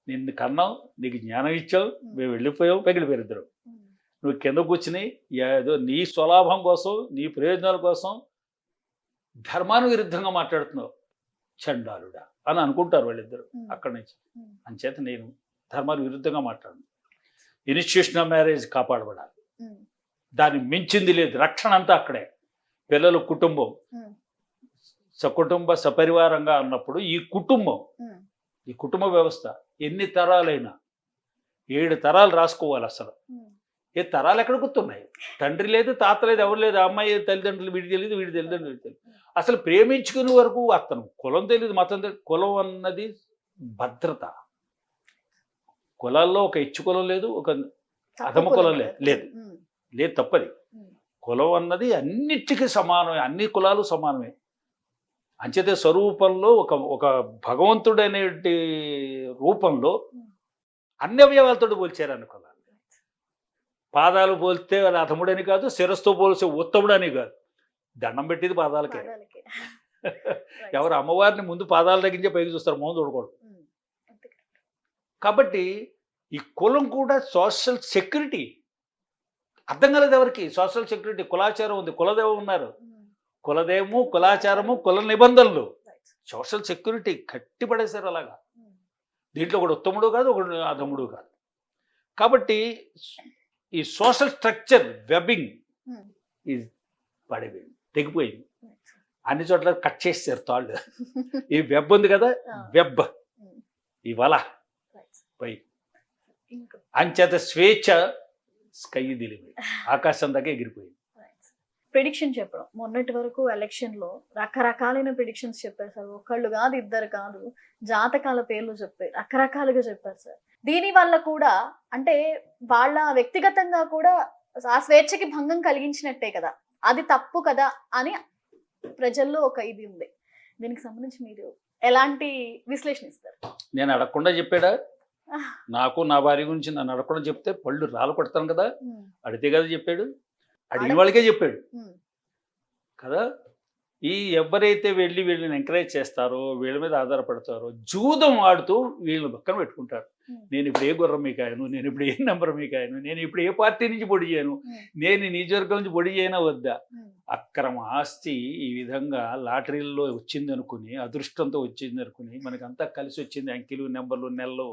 నిన్ను కన్నావు, నీకు జ్ఞానం ఇచ్చావు, మేము వెళ్ళిపోయావు, పగిలిపోయారు ఇద్దరు. నువ్వు కింద కూర్చుని ఏదో నీ స్వలాభం కోసం, నీ ప్రయోజనాల కోసం ధర్మాను విరుద్ధంగా మాట్లాడుతున్నావు, చండాలుడా అని అనుకుంటారు వాళ్ళిద్దరు అక్కడి నుంచి. అంచేత నేను ధర్మానికి విరుద్ధంగా మాట్లాడను. ఇన్స్టిట్యూషన్ ఆఫ్ మ్యారేజ్ కాపాడబడాలి, దాన్ని మించింది లేదు. రక్షణ అంతా అక్కడే. పిల్లలు, కుటుంబం, సకుటుంబ సపరివారంగా అన్నప్పుడు ఈ కుటుంబ వ్యవస్థ ఎన్ని తరాలైనా 7 తరాలు రాసుకోవాలి. అసలు ఏ తరాలు ఎక్కడ గుర్తున్నాయి? తండ్రి లేదు, తాత లేదు, ఎవరు లేదు. ఆ అమ్మాయి తల్లిదండ్రులు వీడి తెలియదు, వీడి తల్లిదండ్రులు తెలియదు. అసలు ప్రేమించుకునే వరకు అతను కులం తెలియదు, మతం తెలియదు. కులం అన్నది భద్రత. కులాల్లో ఒక హెచ్చు కులం లేదు, ఒక అధమ కులం లేదు, తప్పది. కులం అన్నది అన్నిటికీ సమానమే, అన్ని కులాలు సమానమే. అంచేతే స్వరూపంలో ఒక ఒక భగవంతుడు అనే రూపంలో అన్ని అవయవాలతో పోల్చారు అన్ని కులాలు. పాదాలు పోల్స్తే వాళ్ళ అధముడని కాదు, శిరస్సుతో పోల్చే ఉత్తముడని కాదు. దండం పెట్టేది పాదాలకే. పాదాలకి. ఎవరు అమ్మవారిని ముందు పాదాల దగ్గర పైకి చూస్తారు, మొహం చూడకూడదు. ఉమ్. కాబట్టి ఈ కులం కూడా సోషల్ సెక్యూరిటీ. అర్థం కాలేదు ఎవరికి. సోషల్ సెక్యూరిటీ, కులాచారం ఉంది, కులదేవం ఉన్నారు. ఉమ్. కులదేవము, కులాచారము, కుల నిబంధనలు, Right. సోషల్ సెక్యూరిటీ కట్టి పడేశారు అలాగా. ఉమ్. దీంట్లో ఒకడు ఉత్తముడు కాదు, ఒకడు అధముడు కాదు. కాబట్టి ఈ సోషల్ స్ట్రక్చర్ వెబ్బింగ్ ఉమ్. ఈ పడిపోయింది, తెగిపోయింది. Right. అన్ని చోట్ల కట్ చేస్తారు తాళ్ళు. ఈ వెబ్ ఉంది కదా, వెబ్, ఉమ్. ఈ వల Right. పై ఇంకా అంచేత స్వేచ్ఛ స్కై దిలిమి, ఆకాశం దాకా ఎగిరిపోయింది. ప్రిడిక్షన్ చెప్పడం మొన్నటి వరకు ఎలక్షన్ లో రకరకాలైన ప్రిడిక్షన్స్ చెప్పారు సార్. ఒకళ్ళు కాదు, ఇద్దరు కాదు, జాతకాల పేర్లు చెప్పారు, రకరకాలుగా చెప్పారు సార్. దీని వల్ల కూడా అంటే వాళ్ళ వ్యక్తిగతంగా కూడా ఆ స్వేచ్ఛకి భంగం కలిగించినట్టే కదా, అది తప్పు కదా అని ప్రజల్లో ఒక ఇది ఉంది. దీనికి సంబంధించి మీరు ఎలాంటి విశ్లేషణ ఇస్తారు? నేను అడగకుండా చెప్పాడా? నాకు నా భార్య గురించి నన్ను అడగకుండా చెప్తే పళ్ళు రాలు కొడతాను కదా. ఉమ్. అడిగితే కదా చెప్పాడు, అడిగిన వాళ్ళకే చెప్పాడు ఉమ్. కదా. ఈ ఎవరైతే వీళ్ళని ఎంకరేజ్ చేస్తారో, వీళ్ళ మీద ఆధారపడతారో, జూదం ఆడుతూ వీళ్ళని పక్కన పెట్టుకుంటారు. నేను ఇప్పుడు ఏ గుర్రం మీకాయను, నేను ఇప్పుడు ఏ నెంబర్ మీకాయను, నేను ఇప్పుడు ఏ పార్టీ నుంచి పొడి చేయను, నేను నియోజకవర్గం నుంచి పొడి చేయనా వద్దా. అక్రమ ఆస్తి ఈ విధంగా లాటరీల్లో వచ్చింది అనుకుని, అదృష్టంతో వచ్చింది అనుకుని, మనకంతా కలిసి వచ్చింది, అంకెలు, నెంబర్లు, నెలలు,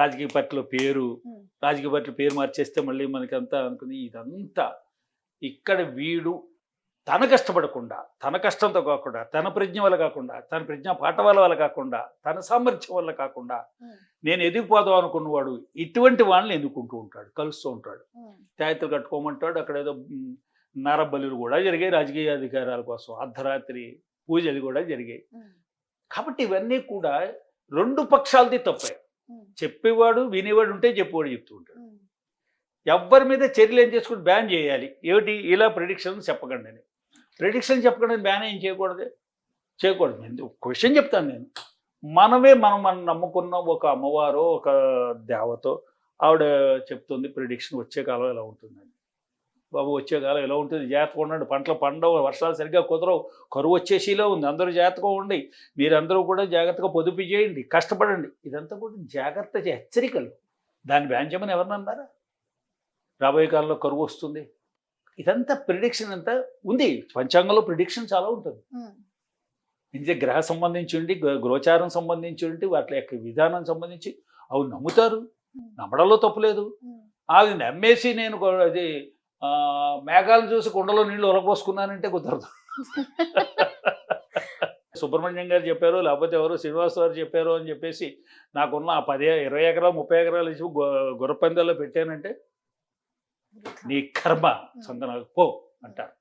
రాజకీయ పార్టీలో పేరు, రాజకీయ పార్టీలో పేరు మార్చేస్తే మళ్ళీ మనకంతా అనుకుని, ఇదంతా ఇక్కడ వీడు తన కష్టపడకుండా, తన కష్టంతో కాకుండా, తన ప్రజ్ఞ వల్ల కాకుండా, తన ప్రజ్ఞా పాఠవాల వల్ల కాకుండా, తన సామర్థ్యం వల్ల కాకుండా నేను ఎదిగిపోదాం అనుకున్నవాడు ఇటువంటి వాళ్ళని ఎన్నుకుంటూ ఉంటాడు, కలుస్తూ ఉంటాడు. తాయితలు కట్టుకోమంటాడు. అక్కడ ఏదో నరబలులు కూడా జరిగాయి రాజకీయ అధికారాల కోసం, అర్ధరాత్రి పూజలు కూడా జరిగాయి. కాబట్టి ఇవన్నీ కూడా రెండు పక్షాలది తప్పే. చెప్పేవాడు వినేవాడు ఉంటే చెప్పేవాడు చెప్తూ ఉంటాడు. ఎవ్వరి మీద చర్యలు ఏం చేసుకుని బ్యాన్ చేయాలి. ఏమిటి, ఇలా ప్రిడిక్షన్ చెప్పకండి అని. ప్రిడిక్షన్ చెప్పకండి బ్యాన్ ఏం చేయకూడదు. నేను ఒక విషయం చెప్తాను. నేను మనం నమ్ముకున్న ఒక అమ్మవారో ఒక దేవతో ఆవిడ చెప్తుంది ప్రిడిక్షన్ వచ్చే కాలం ఎలా ఉంటుందని. బాబు వచ్చే కాలం ఎలా ఉంటుంది, జాగ్రత్తగా ఉండండి, పంటలు పండవు, వర్షాలు సరిగ్గా కుదరవు, కరువు వచ్చేసిలో ఉంది, అందరూ జాగ్రత్తగా ఉండి, మీరందరూ కూడా జాగ్రత్తగా పొదుపు చేయండి, కష్టపడండి. ఇదంతా కూడా జాగ్రత్త హెచ్చరికలు. దాన్ని బ్యాన్ చేయమని ఎవరిని అన్నారా? రాబోయే కాలంలో కరువు వస్తుంది, ఇదంతా ప్రిడిక్షన్ అంతా ఉంది. పంచాంగంలో ప్రిడిక్షన్ చాలా ఉంటుంది. ఇది గ్రహ సంబంధించి ఉండి, గోచారం సంబంధించి ఉండి, వాటి యొక్క విధానం సంబంధించి అవి నమ్ముతారు, నమ్మడంలో తప్పులేదు. అది నమ్మేసి నేను అది మేఘాలను చూసి కుండలో నీళ్లు ఒలపోసుకున్నానంటే కుదరదు. సుబ్రహ్మణ్యం గారు చెప్పారు, లేకపోతే ఎవరు శ్రీనివాస్ గారు చెప్పారు అని చెప్పేసి నాకున్న 10-20 ఎకరాలు 30 ఎకరాలు ఇచ్చి గుర్రపందాల్లో పెట్టానంటే నీ కర్మ సంగనాకు పో అంటారు.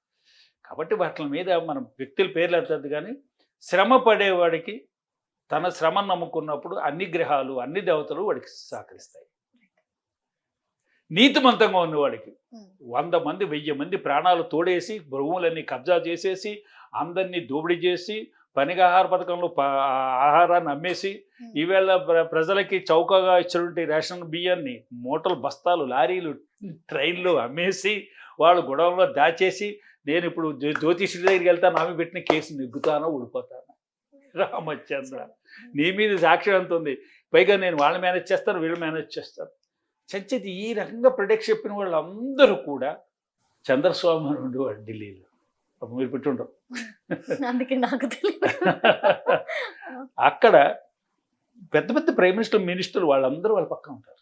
కాబట్టి వాటి మీద మనం వ్యక్తుల పేర్లు ఎత్తద్దు, కానీ శ్రమ పడేవాడికి తన శ్రమను నమ్ముకున్నప్పుడు అన్ని గ్రహాలు, అన్ని దేవతలు వాడికి సహకరిస్తాయి. నీతిమంతంగా ఉన్నవాడికి 100 మంది 1000 మంది ప్రాణాలు తోడేసి, భూములన్నీ కబ్జా చేసేసి, అందరినీ దోపిడీ చేసి, పనిగా ఆహార పథకంలో ఆహారాన్ని అమ్మేసి, ఈవేళ ప్రజలకి చౌకగా ఇచ్చినటువంటి రేషన్ బియ్యాన్ని మూటలు, బస్తాలు, లారీలు, ట్రైన్లు అమ్మేసి, వాళ్ళు గొడవలో దాచేసి, నేను ఇప్పుడు జ్యోతిష్యుడి దగ్గరికి వెళ్తాను, ఆమె పెట్టిన కేసు నెగ్గుతానో ఊడిపోతాను. రామచంద్ర, నీ మీద సాక్ష్యం ఎంత ఉంది, పైగా నేను వాళ్ళని మేనేజ్ చేస్తాను, వీళ్ళు మేనేజ్ చేస్తాను. చచ్చేది ఈ రకంగా ప్రొడక్ట్ చెప్పిన వాళ్ళందరూ కూడా చంద్రస్వామి అని ఉండేవాడు ఢిల్లీలో. మీరు పెట్టుండవు, అందుకే నాకు తెలియదు. అక్కడ పెద్ద పెద్ద ప్రైమ్ మినిస్టర్, మినిస్టర్లు వాళ్ళందరూ వాళ్ళ పక్కన ఉంటారు.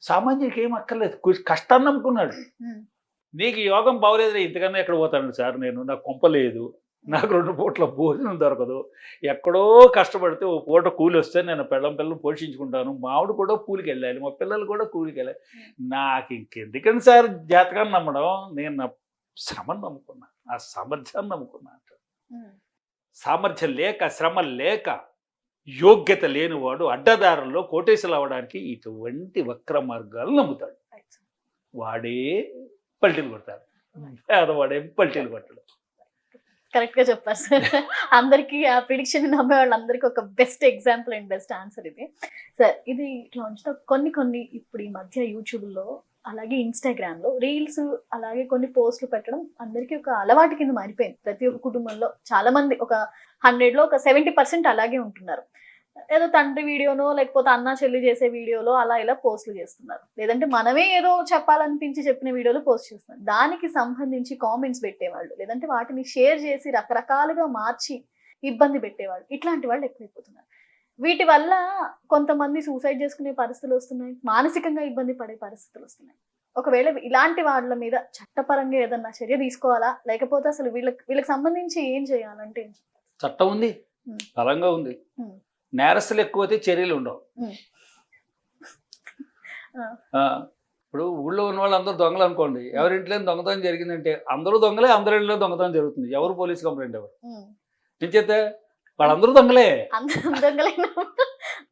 సామాన్యుడికి ఏం అక్కర్లేదు, కష్టాన్ని నమ్ముకున్నాడు. నీకు యోగం బాగోలేదు, ఇంతకన్నా ఎక్కడ పోతాను సార్, నాకు కొంపలేదు, నాకు 2 పూట్ల భోజనం దొరకదు, ఎక్కడో కష్టపడితే ఓ పూట కూలి వస్తే నేను పిల్లలు పోషించుకుంటాను, మావిడు కూడా కూలికి వెళ్ళాలి, మా పిల్లలు కూడా కూలికి వెళ్ళాలి, నాకు ఇంకెందుకని సార్ జాతకాన్ని నమ్మడం, నేను నా శ్రమను నమ్ముకున్నా, ఆ సామర్థ్యాన్ని నమ్ముకున్నా. సామర్థ్యం లేక, శ్రమ లేక, యోగ్యత లేనివాడు అడ్డదారుల్లో కోటేశ్వరులు అవ్వడానికి ఇటువంటి వక్ర మార్గాలు నమ్ముతాడు. వాడే పల్టీలు కొడతారు. పేదవాడు పల్టీలు కొట్టడం. కరెక్ట్ గా చెప్పారు సార్. అందరికి ఆ ప్రిడిక్షన్ నమ్మే వాళ్ళందరికీ ఒక best example and best answer ఇది. సార్ ఇది ఇట్లా ఉంచుతా కొన్ని ఇప్పుడు ఈ మధ్య యూట్యూబ్ లో అలాగే ఇన్స్టాగ్రామ్ లో రీల్స్ అలాగే కొన్ని పోస్టులు పెట్టడం అందరికీ ఒక అలవాటు కింద మారిపోయింది. ప్రతి ఒక్క కుటుంబంలో చాలా మంది ఒక 100 లో ఒక 70% అలాగే ఉంటున్నారు. ఏదో తండ్రి వీడియోనో లేకపోతే అన్న చెల్లి చేసే వీడియోలో అలా ఇలా పోస్టులు చేస్తున్నారు. లేదంటే మనమే ఏదో చెప్పాలనిపించి చెప్పిన వీడియోలో పోస్ట్ చేస్తున్నారు. దానికి సంబంధించి కామెంట్స్ పెట్టేవాళ్ళు, లేదంటే వాటిని షేర్ చేసి రకరకాలుగా మార్చి ఇబ్బంది పెట్టేవాళ్ళు, ఇట్లాంటి వాళ్ళు ఎక్కువైపోతున్నారు. వీటి వల్ల కొంతమంది సూసైడ్ చేసుకునే పరిస్థితులు వస్తున్నాయి, మానసికంగా ఇబ్బంది పడే పరిస్థితులు వస్తున్నాయి. ఒకవేళ ఇలాంటి వాళ్ళ మీద చట్టపరంగా ఏదన్నా చర్య తీసుకోవాలా, లేకపోతే అసలు వీళ్ళకి సంబంధించి ఏం చేయాలంటే? చట్టం ఉంది, బలంగా ఉంది. నేరస్తులు ఎక్కువైతే చర్యలు ఉండవు. ఇప్పుడు ఊళ్ళో ఉన్న వాళ్ళు అందరూ దొంగలు అనుకోండి, ఎవరింట్లో దొంగతనం జరిగిందంటే అందరూ దొంగలే, అందరి ఇంట్లో దొంగతనం జరుగుతుంది. ఎవరు పోలీస్ కంప్లైంట్ ఎవరు నించేతే వాళ్ళందరూ దొంగలే. దొంగలే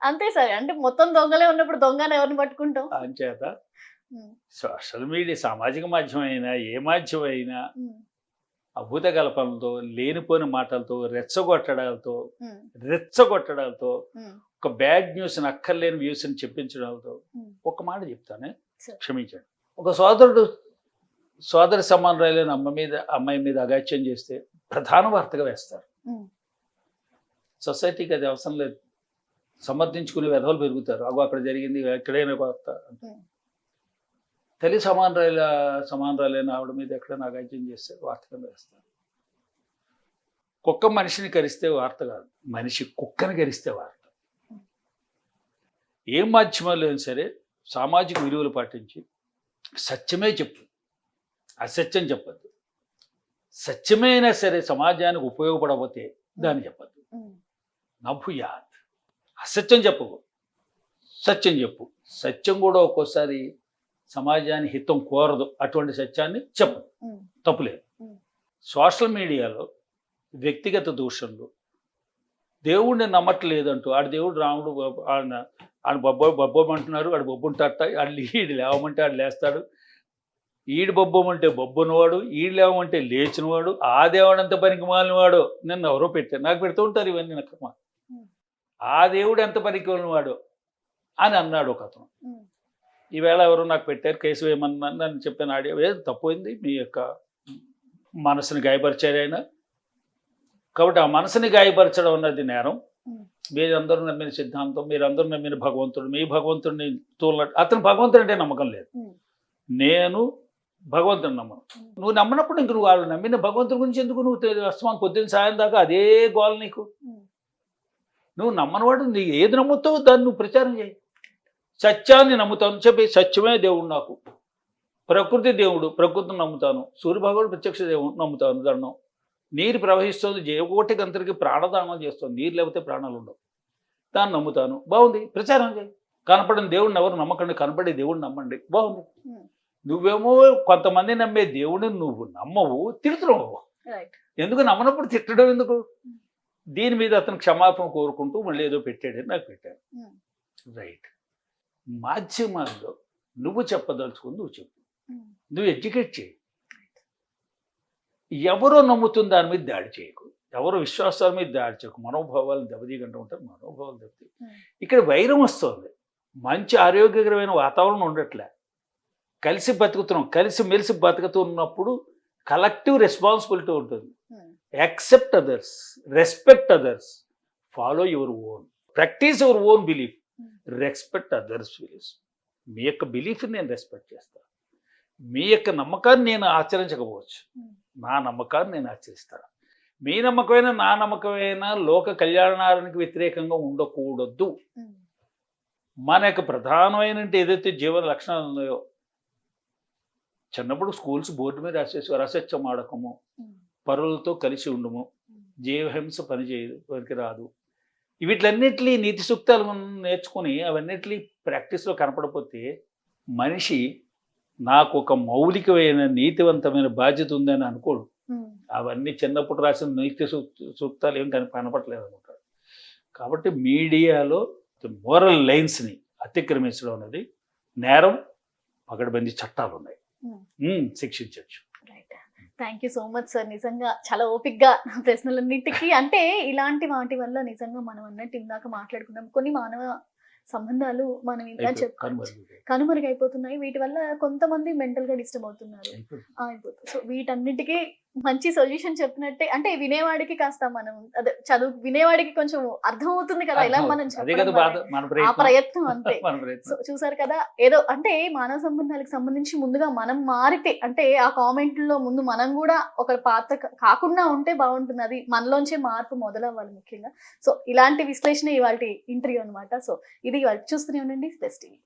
అంతే సార్. అంటే మొత్తం దొంగలే ఉన్నప్పుడు దొంగని ఎవరిని పట్టుకుంటాం? అంచేత సోషల్ మీడియా, సామాజిక మాధ్యమం అయినా ఏ మాధ్యమం అయినా అభూత కల్పనలతో, లేనిపోయిన మాటలతో, రెచ్చగొట్టడాలతో ఒక బ్యాడ్ న్యూస్ అక్కర్లేని వ్యూస్ ని చెప్పించడాలతో ఒక మాట చెప్తానే, క్షమించండి. ఒక సోదరి సమానురాలైన అమ్మాయి మీద అగాత్యం చేస్తే ప్రధాన వార్తగా వేస్తారు. సొసైటీకి అది అవసరం లేదు. సమర్థించుకునే వెధవలు పెరుగుతారు. అక్కడ జరిగింది, ఎక్కడైనా వార్త. తల్లి సమానురాలైన ఆవిడ మీద ఎక్కడైనా అగాత్యం చేస్తే వార్తగా వేస్తారు. కుక్క మనిషిని కరిస్తే వార్త కాదు, మనిషి కుక్కని కరిస్తే వార్త. ఏ మాధ్యమాలు అయినా సరే సామాజిక విలువలు పాటించి సత్యమే చెప్పు, అసత్యం చెప్పద్దు. సత్యమైనా సరే సమాజానికి ఉపయోగపడకపోతే దాన్ని చెప్పద్దు. నభూయాత్. అసత్యం చెప్పకు, సత్యం చెప్పు. సత్యం కూడా ఒక్కోసారి సమాజానికి హితం కోరదు, అటువంటి సత్యాన్ని చెప్పు, తప్పులేదు. సోషల్ మీడియాలో వ్యక్తిగత దూషణలు, దేవుడిని నమ్మట్లేదంటూ ఆడు దేవుడు రాముడు ఆడు బొబ్బమంటున్నారు, ఆడు బొబ్బుంటాట, ఈడు లేవమంటే ఆడు లేస్తాడు, ఈడు బొబ్బమంటే బొబ్బునవాడు, ఈడు లేవమంటే లేచినవాడు, ఆ దేవుడు పనికి మాలినవాడు. నన్ను ఎవరో పెట్టారు, నాకు పెడుతూ ఉంటారు ఇవన్నీ. నాకు ఆ దేవుడు ఎంత పనికి మాలినవాడు అని అన్నాడు ఒక అతను. ఈవేళ ఎవరు నాకు పెట్టారు, కేసు వేయమన్నా నన్ను చెప్పిన ఆడియో తప్పైంది, మీ యొక్క మనసుని గాయపరిచారు ఆయన. కాబట్టి ఆ మనసుని గాయపరచడం అన్నది నేరం. మీరందరూ నమ్మిన సిద్ధాంతం, మీరందరూ నమ్మిన భగవంతుడు, మీ భగవంతుడిని అతను భగవంతుడు అంటే నమ్మకం లేదు. నేను భగవంతుని నమ్మను. నువ్వు నమ్మనప్పుడు ఇంక నువ్వు వాళ్ళు నమ్మిన భగవంతుడి గురించి ఎందుకు నువ్వు అస్తమానం పొద్దున్న సాయం దాకా అదే గోల్ నీకు? నువ్వు నమ్మనవాడు నీ ఏది నమ్ముతావు దాన్ని నువ్వు ప్రచారం చేయి. సత్యాన్ని నమ్ముతాను చెప్పి, సత్యమే దేవుడు నాకు, ప్రకృతి దేవుడు, ప్రకృతిని నమ్ముతాను, సూర్యభగవానుడు ప్రత్యక్ష దేవుడు నమ్ముతాను, దండం. నీరు ప్రవహిస్తుంది, జీవకోటి గంతరికి ప్రాణదానం చేస్తుంది, నీరు లేకపోతే ప్రాణాలు ఉండవు, దాన్ని నమ్ముతాను. బాగుంది, ప్రచారం చేయి. కనపడిన దేవుడిని ఎవరు నమ్మకండి, కనపడే దేవుడిని నమ్మండి, బాగుంది. నువ్వేమో కొంతమంది నమ్మే దేవుడిని నువ్వు నమ్మవు, తిడుతున్నావు. ఎందుకు నమ్మనప్పుడు తిట్టడం ఎందుకు? దీని మీద అతను క్షమాపణ కోరుకుంటూ మళ్ళీ ఏదో పెట్టాడని నాకు పెట్టాడు. రైట్. మాధ్యమాల్లో నువ్వు చెప్పదలుచుకుని నువ్వు చెప్పు, నువ్వు ఎడ్యుకేట్ చేయి. ఎవరో నమ్ముతున్న దాని మీద దాడి చేయకు, ఎవరో విశ్వాసాల మీద దాడి చేయకు. మనోభావాలను దెబ్బతీయకుండా ఉంటారు, మనోభావాలు దెబ్బతీ. ఇక్కడ వైరం వస్తుంది, మంచి ఆరోగ్యకరమైన వాతావరణం ఉండట్లే, కలిసి బతుకుతున్నాం, కలిసి మెలిసి బతుకుతున్నప్పుడు కలెక్టివ్ రెస్పాన్సిబిలిటీ ఉంటుంది. Accept others, respect others, follow your own, practice your own belief, respect others beliefs. మీ యొక్క బిలీఫ్ని నేను రెస్పెక్ట్ చేస్తాను, మీ యొక్క నమ్మకాన్ని నేను ఆచరించకపోవచ్చు, నా నమ్మకాన్ని నేను ఆచరిస్తాను. మీ నమ్మకమైన నా నమ్మకమైన లోక కళ్యాణానికి వ్యతిరేకంగా ఉండకూడదు. మన యొక్క ప్రధానమైన ఏదైతే జీవన లక్షణాలు ఉన్నాయో, చిన్నప్పుడు స్కూల్స్ బోర్డు మీద రాసేసి అసత్యం ఆడకము, పరులతో కలిసి ఉండము, జీవహింస పనికి రాదు, వీటిలన్నిటినీ నీతి సూక్తాలు నేర్చుకుని అవన్నిటినీ ప్రాక్టీస్లో కనపడపోతే మనిషి నాకు ఒక మౌలికమైన నీతివంతమైన బాధ్యత ఉందని అనుకోడు. అవన్నీ చిన్నప్పుడు రాసిన నీతి సూక్తాలు ఏం కనపడలేదు అనుకుంటాడు. కాబట్టి మీడియాలో మోరల్ లైన్స్ని అతిక్రమించడం అనేది నేరం. పగడబందీ చట్టాలు ఉన్నాయి, శిక్షించవచ్చు. Thank you so much sir. నిజంగా చాలా ఓపిక్గా ప్రశ్నలన్నిటికీ అంటే ఇలాంటి వాటి వల్ల నిజంగా మనం అన్నట్టు ఇందాక మాట్లాడుకున్నాం కొన్ని మానవ సంబంధాలు మనం ఇందాక చెప్పుకోవచ్చు కనుమరుగైపోతున్నాయి. వీటి వల్ల కొంతమంది మెంటల్ గా డిస్టర్బ్ అవుతున్నారు. సో వీటన్నిటికీ మంచి సొల్యూషన్ చెప్పినట్టే అంటే వినేవాడికి కాస్త మనం అదే చదువు వినేవాడికి కొంచెం అర్థం అవుతుంది కదా ఇలా మనం చెప్పడం వల్ల. ఆ ప్రయత్నం అంతే. సో చూసారు కదా ఏదో అంటే మానవ సంబంధాలకు సంబంధించి ముందుగా మనం మారితే అంటే ఆ కామెంట్లో ముందు మనం కూడా ఒక పాత్ర కాకుండా ఉంటే బాగుంటుంది. అది మనలోంచే మార్పు మొదలవ్వాలి ముఖ్యంగా. సో ఇలాంటి విశ్లేషణ ఇవాళ ఇంటర్వ్యూ అన్నమాట. సో ఇది ఇవాళ చూస్తూనే ఉండండి ప్లస్ టీవీ.